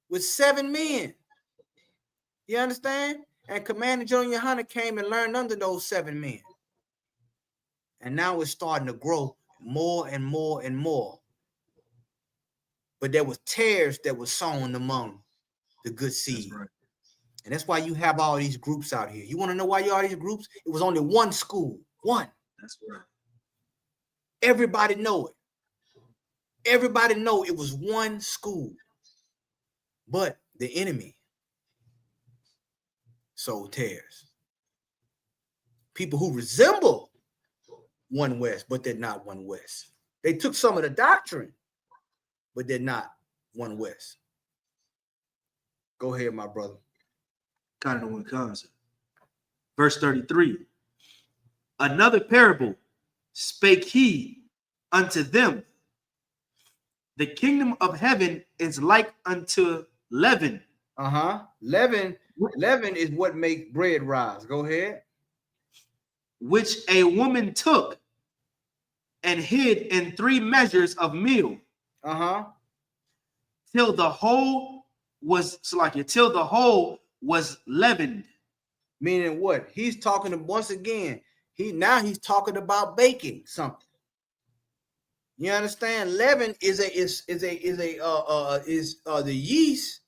with 7 men. You understand? And Commander General Yohana came and learned under those 7 men. And now it's starting to grow more and more and more. But there was tares that were sown among the good seed. That's right. And that's why you have all these groups out here. You want to know why you all these groups? It was only one school. One. That's right. Everybody know it. Everybody know it was one school. But the enemy sowed tares. People who resemble 1 West, but they're not 1 West. They took some of the doctrine, but they're not 1 West. Go ahead, my brother. Kind of one concept. Verse 33. Another parable spake he unto them. The kingdom of heaven is like unto leaven. Leaven is what makes bread rise. Go ahead. Which a woman took and hid in 3 measures of meal. Till the whole was leavened. Meaning what? He's talking to, once again, he's talking about baking something. You understand? Leaven is the yeast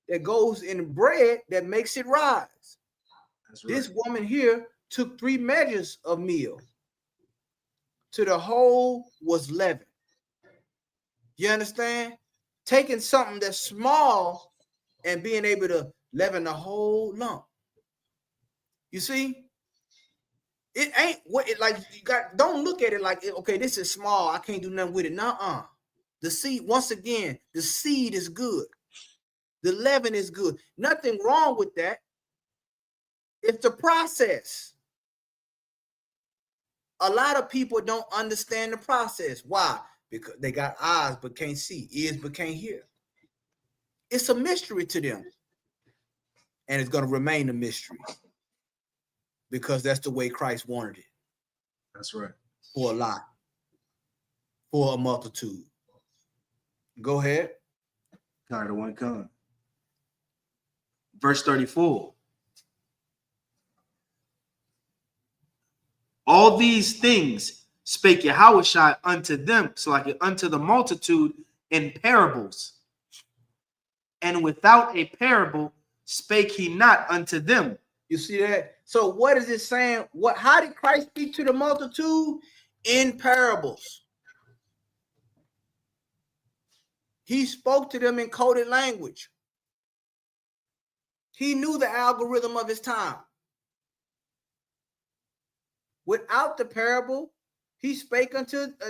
that goes in bread that makes it rise. That's right. This woman here took 3 measures of meal till the whole was leavened. You understand? Taking something that's small and being able to leaven the whole lump. You see? It ain't what it like. You got, don't look at it like, okay, this is small, I can't do nothing with it. Nuh-uh. The seed, once again, the seed is good. The leaven is good. Nothing wrong with that. It's the process. A lot of people don't understand the process. Why? Because they got eyes but can't see, ears but can't hear. It's a mystery to them. And it's going to remain a mystery. Because that's the way Christ wanted it. That's right. For a lot. For a multitude. Go ahead. Kind of one kind. Verse 34. All these things spake Yahushua unto them, so like unto the multitude in parables. And without a parable spake he not unto them. You see that? So what is it saying? How did Christ speak to the multitude? In parables. He spoke to them in coded language. He knew the algorithm of his time. Without the parable, he spake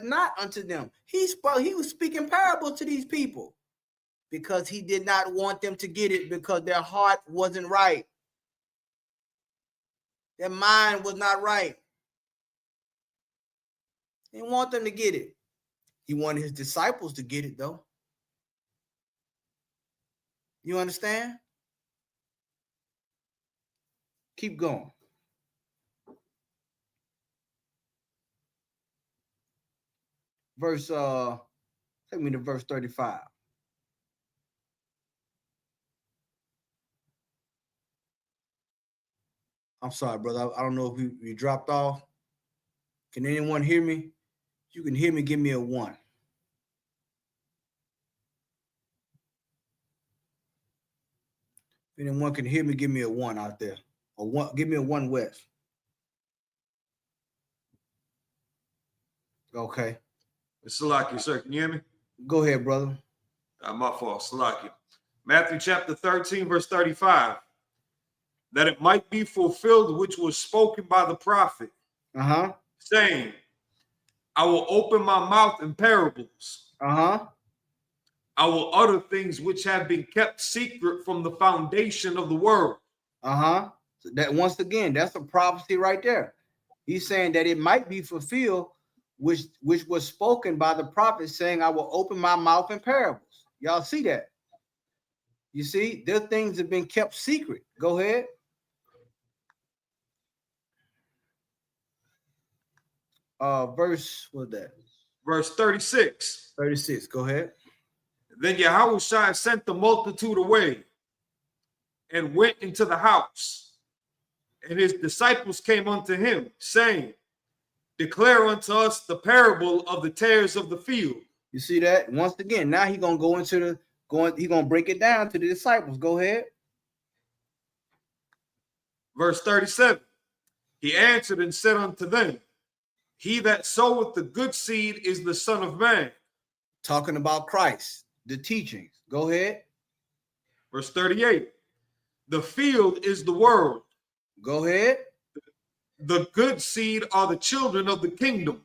not unto them. He was speaking parables to these people because he did not want them to get it, because their heart wasn't right. Their mind was not right. He didn't want them to get it. He wanted his disciples to get it, though. You understand? Keep going. Take me to verse 35. I'm sorry, brother. I don't know if we dropped off. Can anyone hear me? If you can hear me, give me a 1. If anyone can hear me, give me a 1 out there. Or 1, give me a 1 west. Okay. Salaki, sir, can you hear me? Go ahead, brother. My fault, Salaki. Matthew chapter 13, verse 35. That it might be fulfilled which was spoken by the prophet, saying, I will open my mouth in parables. I will utter things which have been kept secret from the foundation of the world. So that, once again, that's a prophecy right there. He's saying that it might be fulfilled, which was spoken by the prophet, saying, I will open my mouth in parables. Y'all see that? You see, their things have been kept secret. Go ahead. Verse, what's that? Verse 36. 36, go ahead. Then Yahushua sent the multitude away and went into the house. And his disciples came unto him, saying, declare unto us the parable of the tares of the field. You see that? Once again, now he's gonna go into he's gonna break it down to the disciples. Go ahead. Verse 37. He answered and said unto them, he that soweth the good seed is the Son of Man. Talking about Christ, the teachings. Go ahead. Verse 38. The field is the world. Go ahead. The good seed are the children of the kingdom.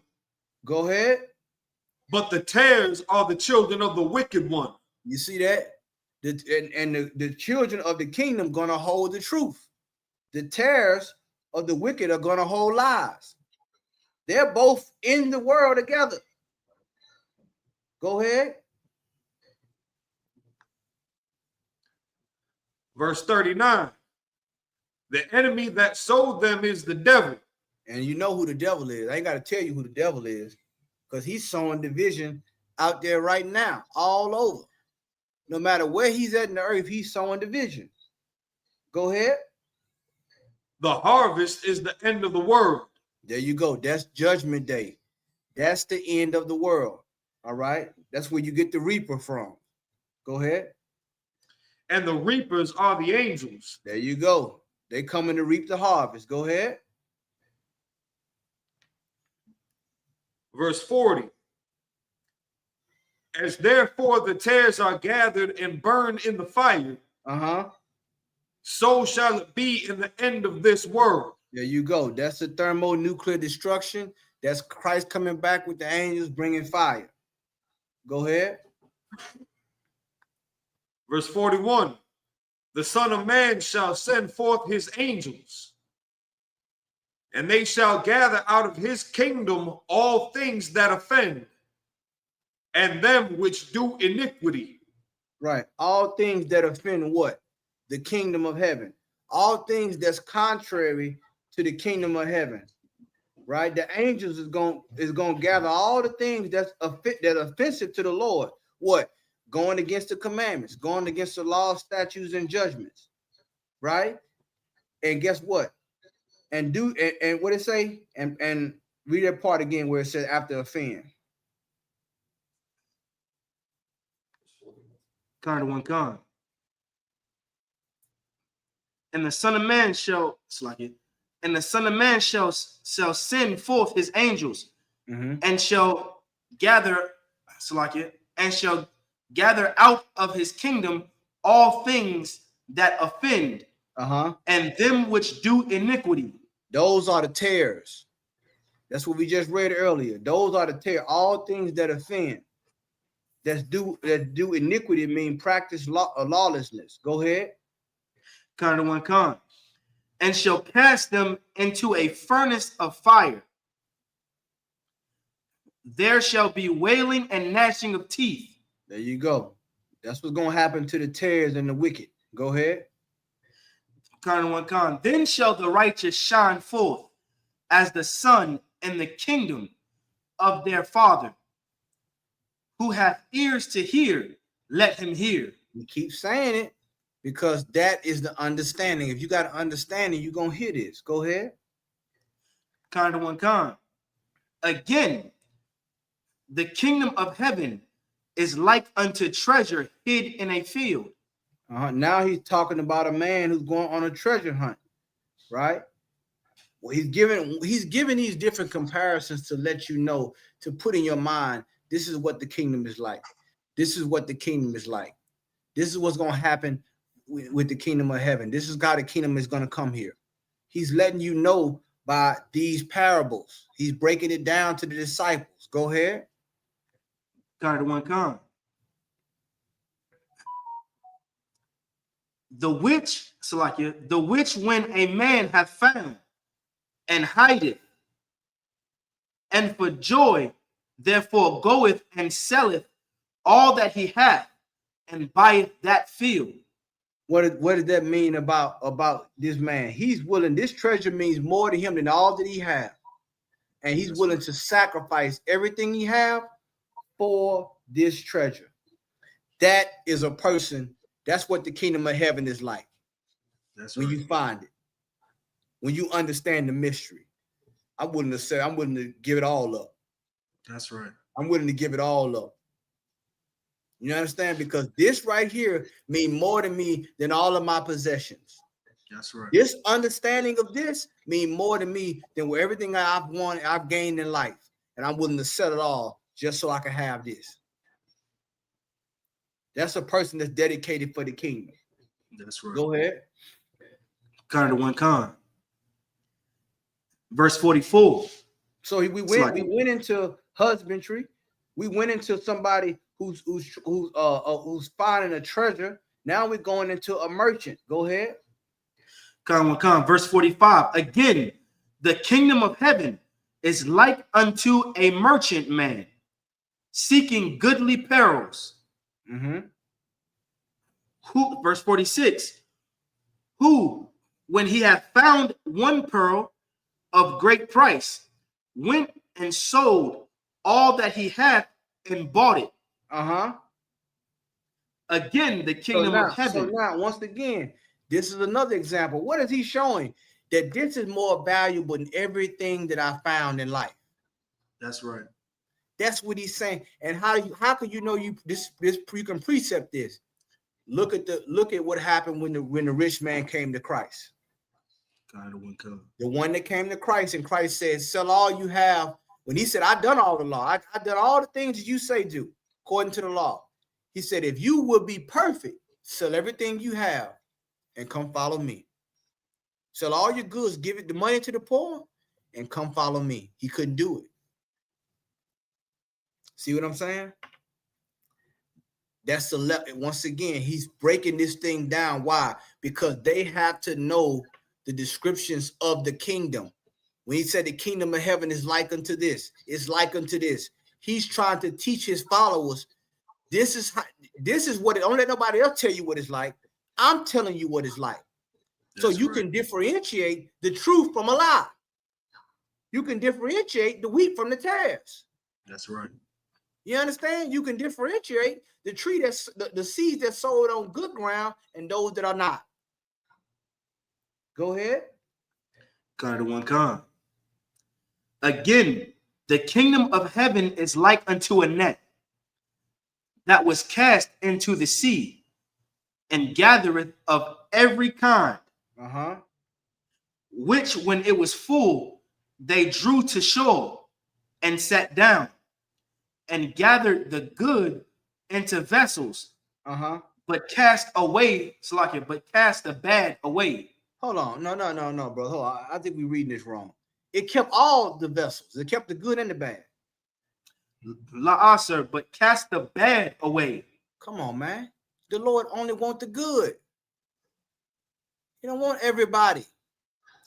Go ahead. But the tares are the children of the wicked one. You see that? The children of the kingdom gonna hold the truth. The tares of the wicked are gonna hold lies. They're both in the world together. Go ahead. Verse 39. The enemy that sowed them is the devil. And you know who the devil is. I ain't got to tell you who the devil is, because he's sowing division out there right now, all over. No matter where he's at in the earth, he's sowing division. Go ahead. The harvest is the end of the world. There you go. That's judgment day. That's the end of the world. All right. That's where you get the reaper from. Go ahead. And the reapers are the angels. There you go. They coming to reap the harvest. Go ahead. Verse 40. As therefore the tares are gathered and burned in the fire, so shall it be in the end of this world. There you go. That's the thermonuclear destruction. That's Christ coming back with the angels bringing fire. Go ahead. Verse 41. The Son of Man shall send forth his angels, and they shall gather out of his kingdom all things that offend, and them which do iniquity. Right. All things that offend what? The kingdom of heaven. All things that's contrary to the kingdom of heaven. Right. The angels is going to gather all the things that offensive to the Lord. What? Going against the commandments, going against the law, statutes, and judgments. Right. And guess what? And what it say? And read that part again where it says after offend. Kind of one kind. And the Son of Man shall, it's like it, and the Son of Man shall send forth his angels, and shall gather, it's like it, and shall gather out of his kingdom all things that offend, and them which do iniquity. Those are the tares. That's what we just read earlier. Those are the tares. All things that offend, that do iniquity, mean practice lawlessness. Go ahead. Kind of one kind. And shall cast them into a furnace of fire. There shall be wailing and gnashing of teeth. There you go. That's what's going to happen to the tares and the wicked. Go ahead. Kind of one kind. Then shall the righteous shine forth as the sun in the kingdom of their Father. Who hath ears to hear, let him hear. We keep saying it because that is the understanding. If you got an understanding, you're going to hear this. Go ahead. Kind of one kind. Again, the kingdom of heaven is like unto treasure hid in a field. Now he's talking about a man who's going on a treasure hunt, right? Well, he's giving these different comparisons to let you know, to put in your mind, this is what the kingdom is like. This is what the kingdom is like. This is what's going to happen with the kingdom of heaven. This is how the kingdom is going to come here. He's letting you know by these parables. He's breaking it down to the disciples. Go ahead. Kind of one kind. The which, Salakia, the which when a man hath found and hideth, and for joy therefore goeth and selleth all that he hath, and buyeth that field. What does that mean about this man? He's willing. This treasure means more to him than all that he has, and he's willing to sacrifice everything he have for this treasure. That is a person. That's what the kingdom of heaven is like. That's when right. you find it, when you understand the mystery. I'm willing to give it all up. That's right. I'm willing to give it all up. You understand? Because this right here means more to me than all of my possessions. That's right. This understanding of this means more to me than everything I've wanted, I've gained in life. And I'm willing to sell it all just so I can have this. That's a person that's dedicated for the kingdom. That's right. Go ahead. Kind of one kind. Verse 44. So we went into husbandry. We went into somebody who's finding a treasure. Now we're going into a merchant. Go ahead. Kind of one kind. Verse 45. Again, the kingdom of heaven is like unto a merchant man seeking goodly pearls. Who, verse 46, who, when he hath found one pearl of great price, went and sold all that he had and bought it. Again, the kingdom of heaven. So now, once again, this is another example. What is he showing? That this is more valuable than everything that I found in life. That's right. That's what he's saying. And how can you know you can precept this? Look at what happened when the rich man came to Christ. The one that came to Christ, and Christ said, sell all you have. When he said, I've done all the law, I done all the things that you say do according to the law. He said, if you will be perfect, sell everything you have and come follow me. Sell all your goods, give it the money to the poor, and come follow me. He couldn't do it. See what I'm saying? That's once again, he's breaking this thing down. Why? Because they have to know the descriptions of the kingdom. When he said the kingdom of heaven is like unto this, it's like unto this. He's trying to teach his followers. This is what it. Don't let nobody else tell you what it's like. I'm telling you what it's like. So you can differentiate the truth from a lie. You can differentiate the wheat from the tares. That's right. You understand? You can differentiate the tree that's the seeds that's sowed on good ground and those that are not. Go ahead. Kind of one kind. Again, the kingdom of heaven is like unto a net that was cast into the sea, and gathereth of every kind, which when it was full, they drew to shore and sat down, and gathered the good into vessels, but cast away, Salakia, but cast the bad away. Hold on. No, bro. Hold on. I think we're reading this wrong. It kept all the vessels. It kept the good and the bad. La, sir, but cast the bad away. Come on, man. The Lord only wants the good. He don't want everybody.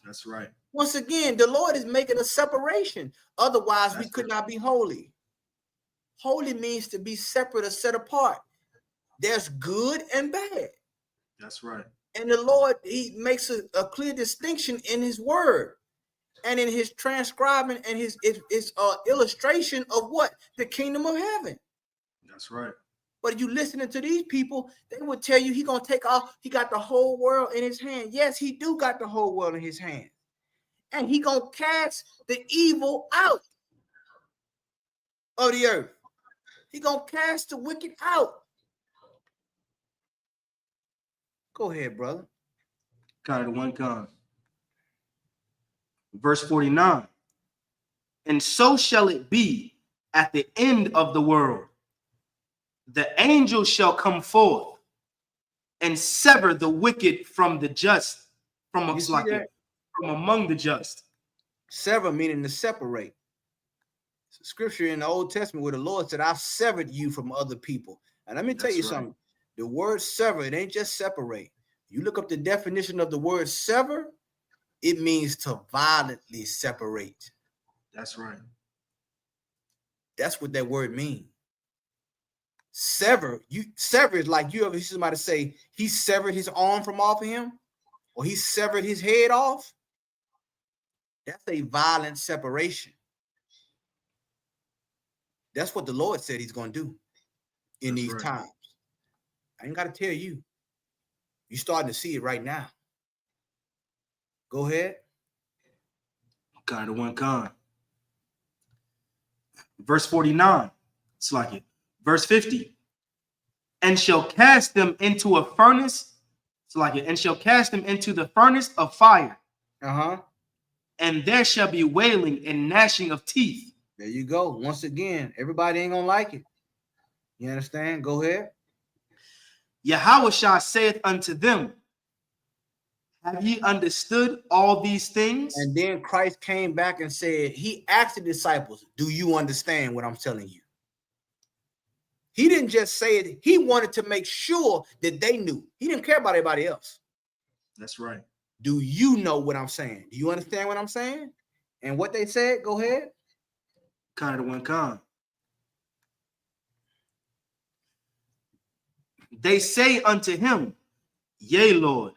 That's right. Once again, the Lord is making a separation. Otherwise, we could not be holy. Holy means to be separate or set apart. There's good and bad. That's right. And the Lord, he makes a clear distinction in his word and in his transcribing and his illustration of what? The kingdom of heaven. That's right. But you listening to these people, they would tell you he gonna take off, he got the whole world in his hand. Yes, he do got the whole world in his hand. And he gonna cast the evil out of the earth. He gonna cast the wicked out. Go ahead, brother. Kind of one kind. Verse 49. And so shall it be at the end of the world. The angel shall come forth and sever the wicked from the just, from among the just. Sever meaning to separate. It's scripture in the Old Testament where the Lord said, I've severed you from other people. And let me tell you something. The word sever, it ain't just separate. You look up the definition of the word sever, it means to violently separate. That's right. That's what that word means. Sever, sever is like you ever hear somebody say he severed his arm from off of him, or he severed his head off. That's a violent separation. That's what the Lord said he's going to do in these times. I ain't got to tell you. You're starting to see it right now. Go ahead. Kind of one kind. Verse 49. It's like it. Verse 50. And shall cast them into a furnace. It's like it. And shall cast them into the furnace of fire. And there shall be wailing and gnashing of teeth. There you go. Once again, everybody ain't gonna like it. You understand? Go ahead. Yahweh saith unto them, have ye understood all these things? And then Christ came back and said, he asked the disciples, do you understand what I'm telling you? He didn't just say it. He wanted to make sure that they knew. He didn't care about everybody else. That's right. Do you know what I'm saying? Do you understand what I'm saying? And what they said, go ahead. Kind of one kind. They say unto him, yea, Lord.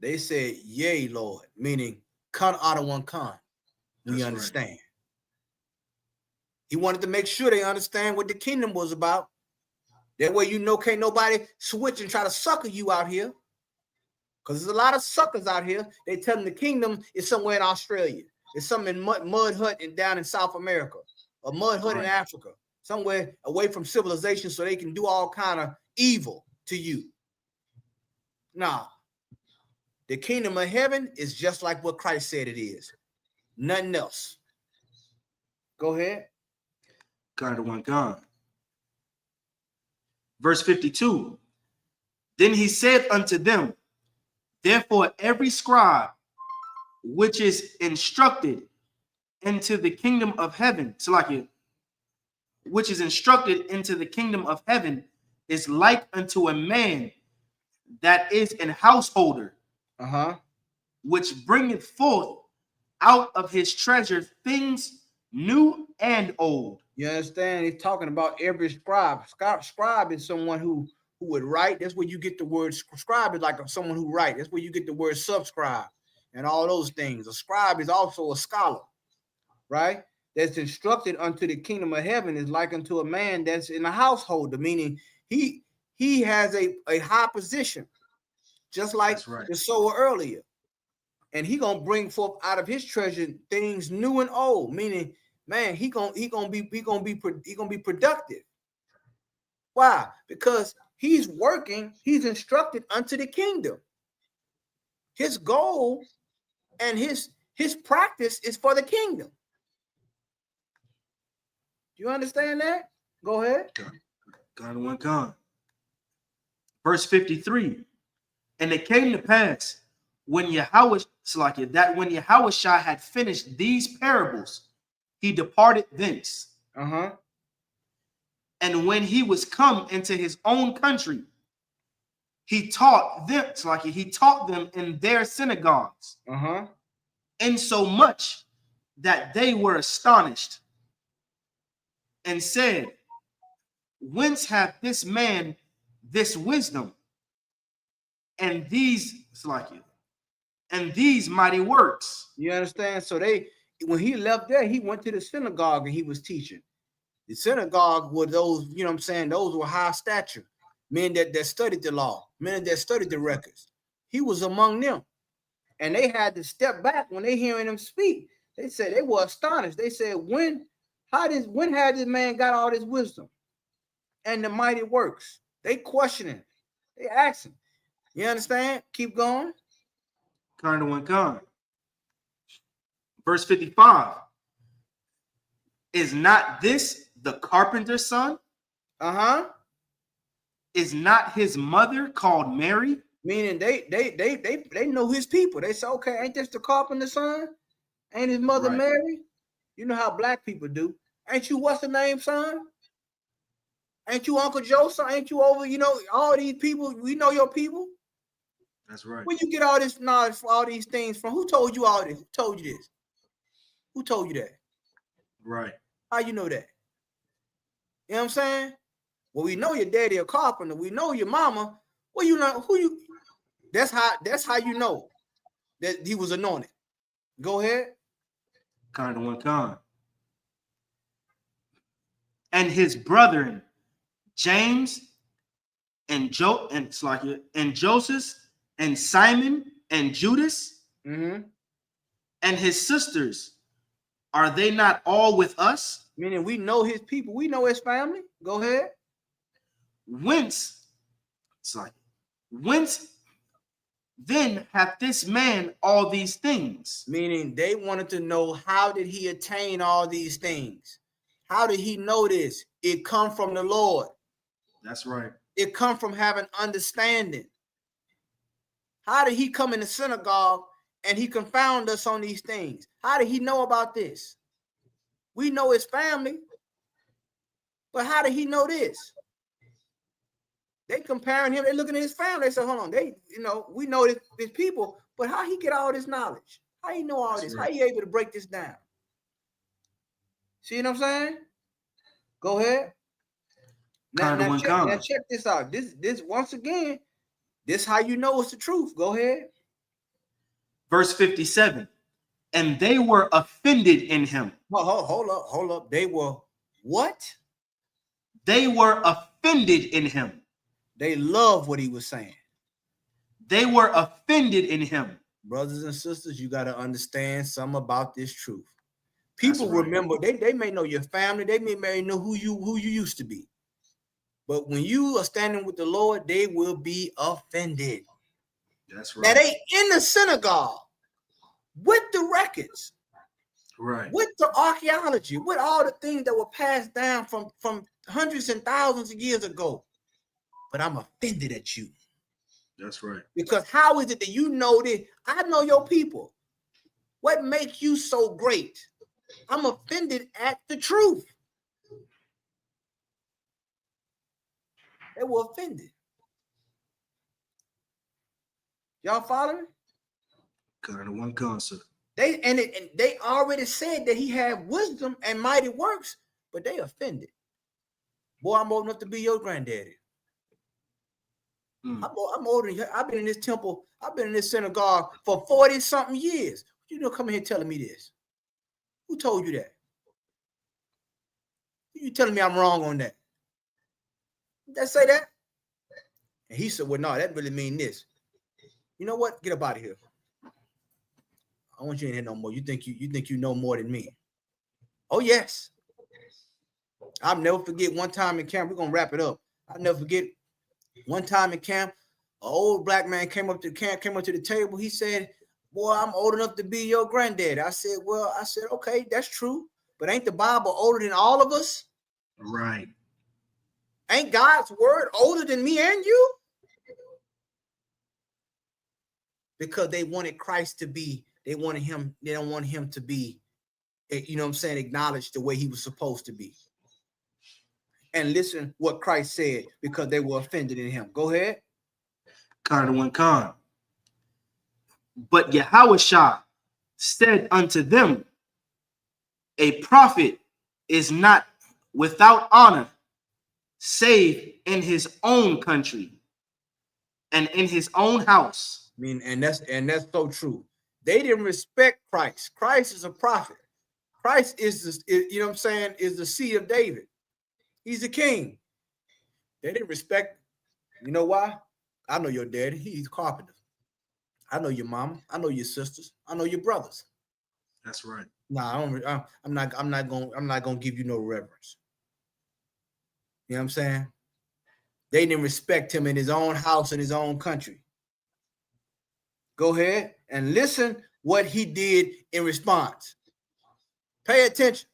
They said, yea, Lord, meaning come out of one kind. We understand. Right. He wanted to make sure they understand what the kingdom was about. That way, you know, can't nobody switch and try to sucker you out here. Because there's a lot of suckers out here. They tell them the kingdom is somewhere in Australia. It's something in mud hut and down in South America. A mud hut in Africa. Somewhere away from civilization so they can do all kind of evil to you. Nah. The kingdom of heaven is just like what Christ said it is. Nothing else. Go ahead. Kind of one God. Verse 52. Then he said unto them, therefore every scribe which is instructed into the kingdom of heaven, which is instructed into the kingdom of heaven is like unto a man that is an householder, which bringeth forth out of his treasure things new and old. You understand? He's talking about every scribe. Scribe is someone who would write. That's where you get the word scribe is like someone who write. That's where you get the word subscribe and all those things. A scribe is also a scholar, right? That's instructed unto the kingdom of heaven is like unto a man that's in a householder, meaning he has a high position, just like the sower earlier. And he gonna bring forth out of his treasure things new and old, meaning, man, he gonna be productive. Why? Because he's working, he's instructed unto the kingdom. His goal and his practice is for the kingdom. Do you understand that? Go ahead. God went gone. Verse 53. And it came to pass when Yahweh had finished these parables, he departed thence. And when he was come into his own country, he taught them in their synagogues, insomuch that they were astonished and said, whence hath this man this wisdom and these mighty works? You understand? So when he left there, he went to the synagogue and he was teaching. The synagogue were those, you know what I'm saying, those were high stature, men that studied the law, men that studied the records. He was among them. And they had to step back when they hearing him speak. They said they were astonished. They said, when had this man got all this wisdom and the mighty works? They questioning. They asking. You understand? Keep going. Kind of went gone. Verse 55. Is not this the carpenter's son? Is not his mother called Mary? Meaning they know his people. They say, okay, ain't this the carpenter's son? Ain't his mother Mary? You know how black people do. Ain't you what's the name, son? Ain't you Uncle Joe, son? Ain't you over, all these people? We know your people. That's right. Where you get all this knowledge for all these things from? Who told you all this? Who told you this? Who told you that? Right. How you know that? You know what I'm saying? Well, we know your daddy a carpenter. We know your mama. Well, you know who you. That's how you know that he was anointed. Go ahead. Kind of went on. And his brethren, James and Joseph and Simon and Judas, and his sisters, are they not all with us? Meaning we know his people. We know his family. Go ahead. Whence then hath this man all these things? Meaning they wanted to know, how did he attain all these things? How did he know this? It come from the Lord. That's right. It come from having understanding. How did he come in the synagogue and he confound us on these things? How did he know about this? We know his family, but how did he know this? They comparing him, they looking at his family, they say, hold on, we know his people, but how he get all this knowledge? How he know all That's this? right. How he able to break this down? See what I'm saying? Go ahead. Now check this out. This once again, this how you know it's the truth. Go ahead. Verse 57. And they were offended in him. Hold up. They were what? They were offended in him. They love what he was saying. They were offended in him. Brothers and sisters, you got to understand something about this truth. People right. remember, they may know your family, they may know who you used to be. But when you are standing with the Lord, they will be offended. That's right. Now they in the synagogue with the records, right, with the archaeology, with all the things that were passed down from hundreds and thousands of years ago. But I'm offended at you. That's right. Because how is it that you know this? I know your people. What makes you so great? I'm offended at the truth. They were offended. Y'all following? Kind of one concept. They already said that he had wisdom and mighty works, but they offended. Boy, I'm old enough to be your granddaddy. I'm older than you. I've been in this temple, I've been in this synagogue for 40-something years. You come here telling me this. Who told you that? You telling me I'm wrong on that? Did that say that? And he said, well, no, that really mean this. You know what? Get up out of here. I want you in here no more. You think you know more than me. Oh, yes. I'll never forget one time in camp. We're gonna wrap it up. I'll never forget one time in camp, an old black man came up to the table. He said, "Boy, I'm old enough to be your granddad." I said, "Okay, that's true. But ain't the Bible older than all of us? Right. Ain't God's word older than me and you?" Because they wanted Christ to be, they don't want him to be, you know what I'm saying, acknowledged the way he was supposed to be. And listen what Christ said, because they were offended in him. Go ahead. Khan. But Yahushua said unto them, a prophet is not without honor, save in his own country and in his own house. I mean, and that's so true. They didn't respect Christ. Christ is a prophet. Christ is you know what I'm saying, is the seed of David. He's the king. They didn't respect. You know why? I know your daddy. He's a carpenter. I know your mama. I know your sisters. I know your brothers. That's right. Nah, I'm not gonna give you no reverence. You know what I'm saying? They didn't respect him in his own house, in his own country. Go ahead and listen what he did in response. Pay attention.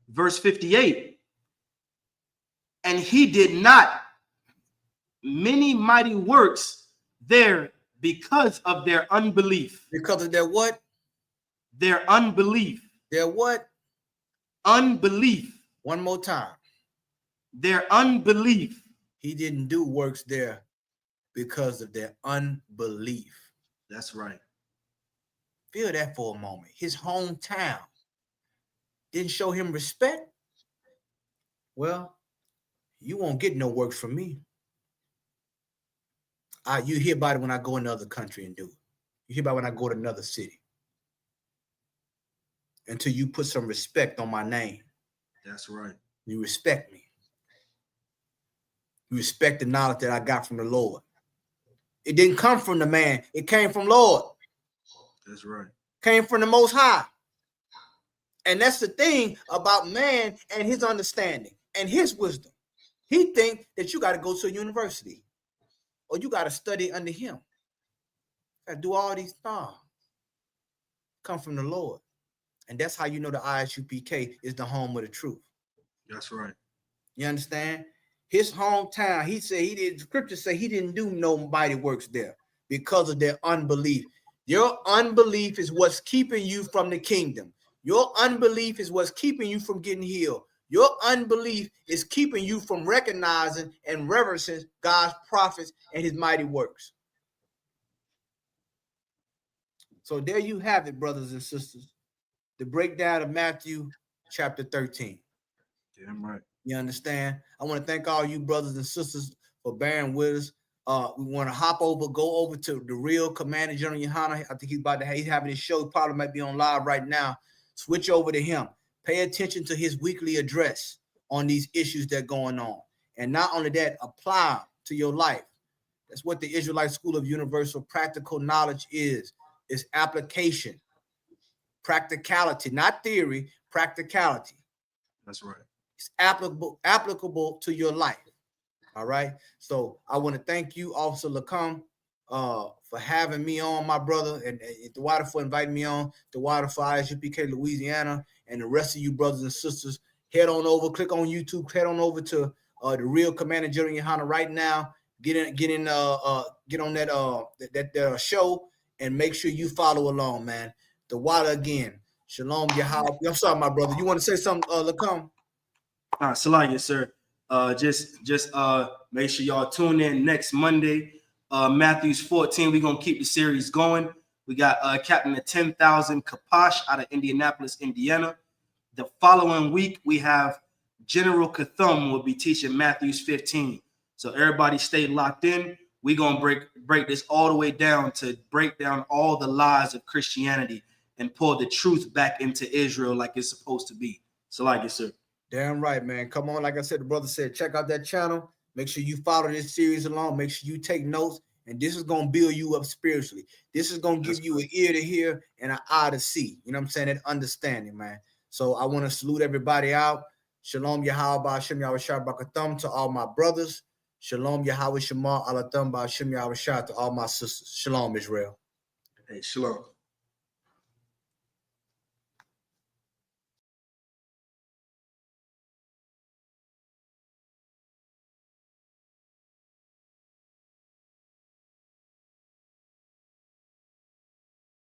Verse 58. And he did not many mighty works there because of their unbelief. Because of their what? Their unbelief. Their what? Unbelief. One more time. Their unbelief. He didn't do works there because of their unbelief. That's right. Feel that for a moment. His hometown didn't show him respect. Well, you won't get no works from me. You hear about it when I go in another country and do it. You hear about it when I go to another city. Until you put some respect on my name. That's right. You respect me. You respect the knowledge that I got from the Lord. It didn't come from the man. It came from Lord. That's right. Came from the Most High. And that's the thing about man and his understanding and his wisdom. He think that you got to go to a university or you got to study under him. Got to do all these things. Come from the Lord. And that's how you know the ISUPK is the home of the truth. That's right. You understand? His hometown, he said he did. Scripture say he didn't do no mighty works there because of their unbelief. Your unbelief is what's keeping you from the kingdom. Your unbelief is what's keeping you from getting healed. Your unbelief is keeping you from recognizing and reverencing God's prophets and his mighty works. So there you have it, brothers and sisters. The breakdown of Matthew chapter 13. Damn right. You understand? I want to thank all you brothers and sisters for bearing with us. We want to go over to the real Commander General Yohana. I think he's having his show. He probably might be on live right now. Switch over to him. Pay attention to his weekly address on these issues that are going on. And not only that, apply to your life. That's what the Israelite School of Universal Practical Knowledge is. It's application. Practicality, not theory, practicality. That's right. It's applicable to your life. All right. So I want to thank you, Officer Lacombe, for having me on, my brother, and the water for inviting me on, the water for ISUPK Louisiana, and the rest of you brothers and sisters. Head on over, click on YouTube, head on over to the real Commander General Yohana right now. Get on that show and make sure you follow along, man. The water again. Shalom, Yahweh. I'm sorry, my brother. You want to say something, Lacombe? Salaya, sir. Just make sure y'all tune in next Monday. Matthew's 14. We're gonna keep the series going. We got Captain of 10,000 Kapash out of Indianapolis, Indiana. The following week, we have General Kathum will be teaching Matthew's 15. So everybody stay locked in. We're gonna break this all the way down to break down all the lies of Christianity and pull the truth back into Israel like it's supposed to be. Salaya, sir. Damn right, man. Come on. Like I said, the brother said, check out that channel. Make sure you follow this series along. Make sure you take notes. And this is going to build you up spiritually. This is going to give you an ear to hear and an eye to see. You know what I'm saying? That understanding, man. So I want to salute everybody out. Shalom Yahweh Ba'Shem Yahweh Shah Barakathum to all my brothers. Shalom Yahweh Shema Alathum Ba'Shem Yahweh Shah to all my sisters. Shalom Israel. Hey, shalom.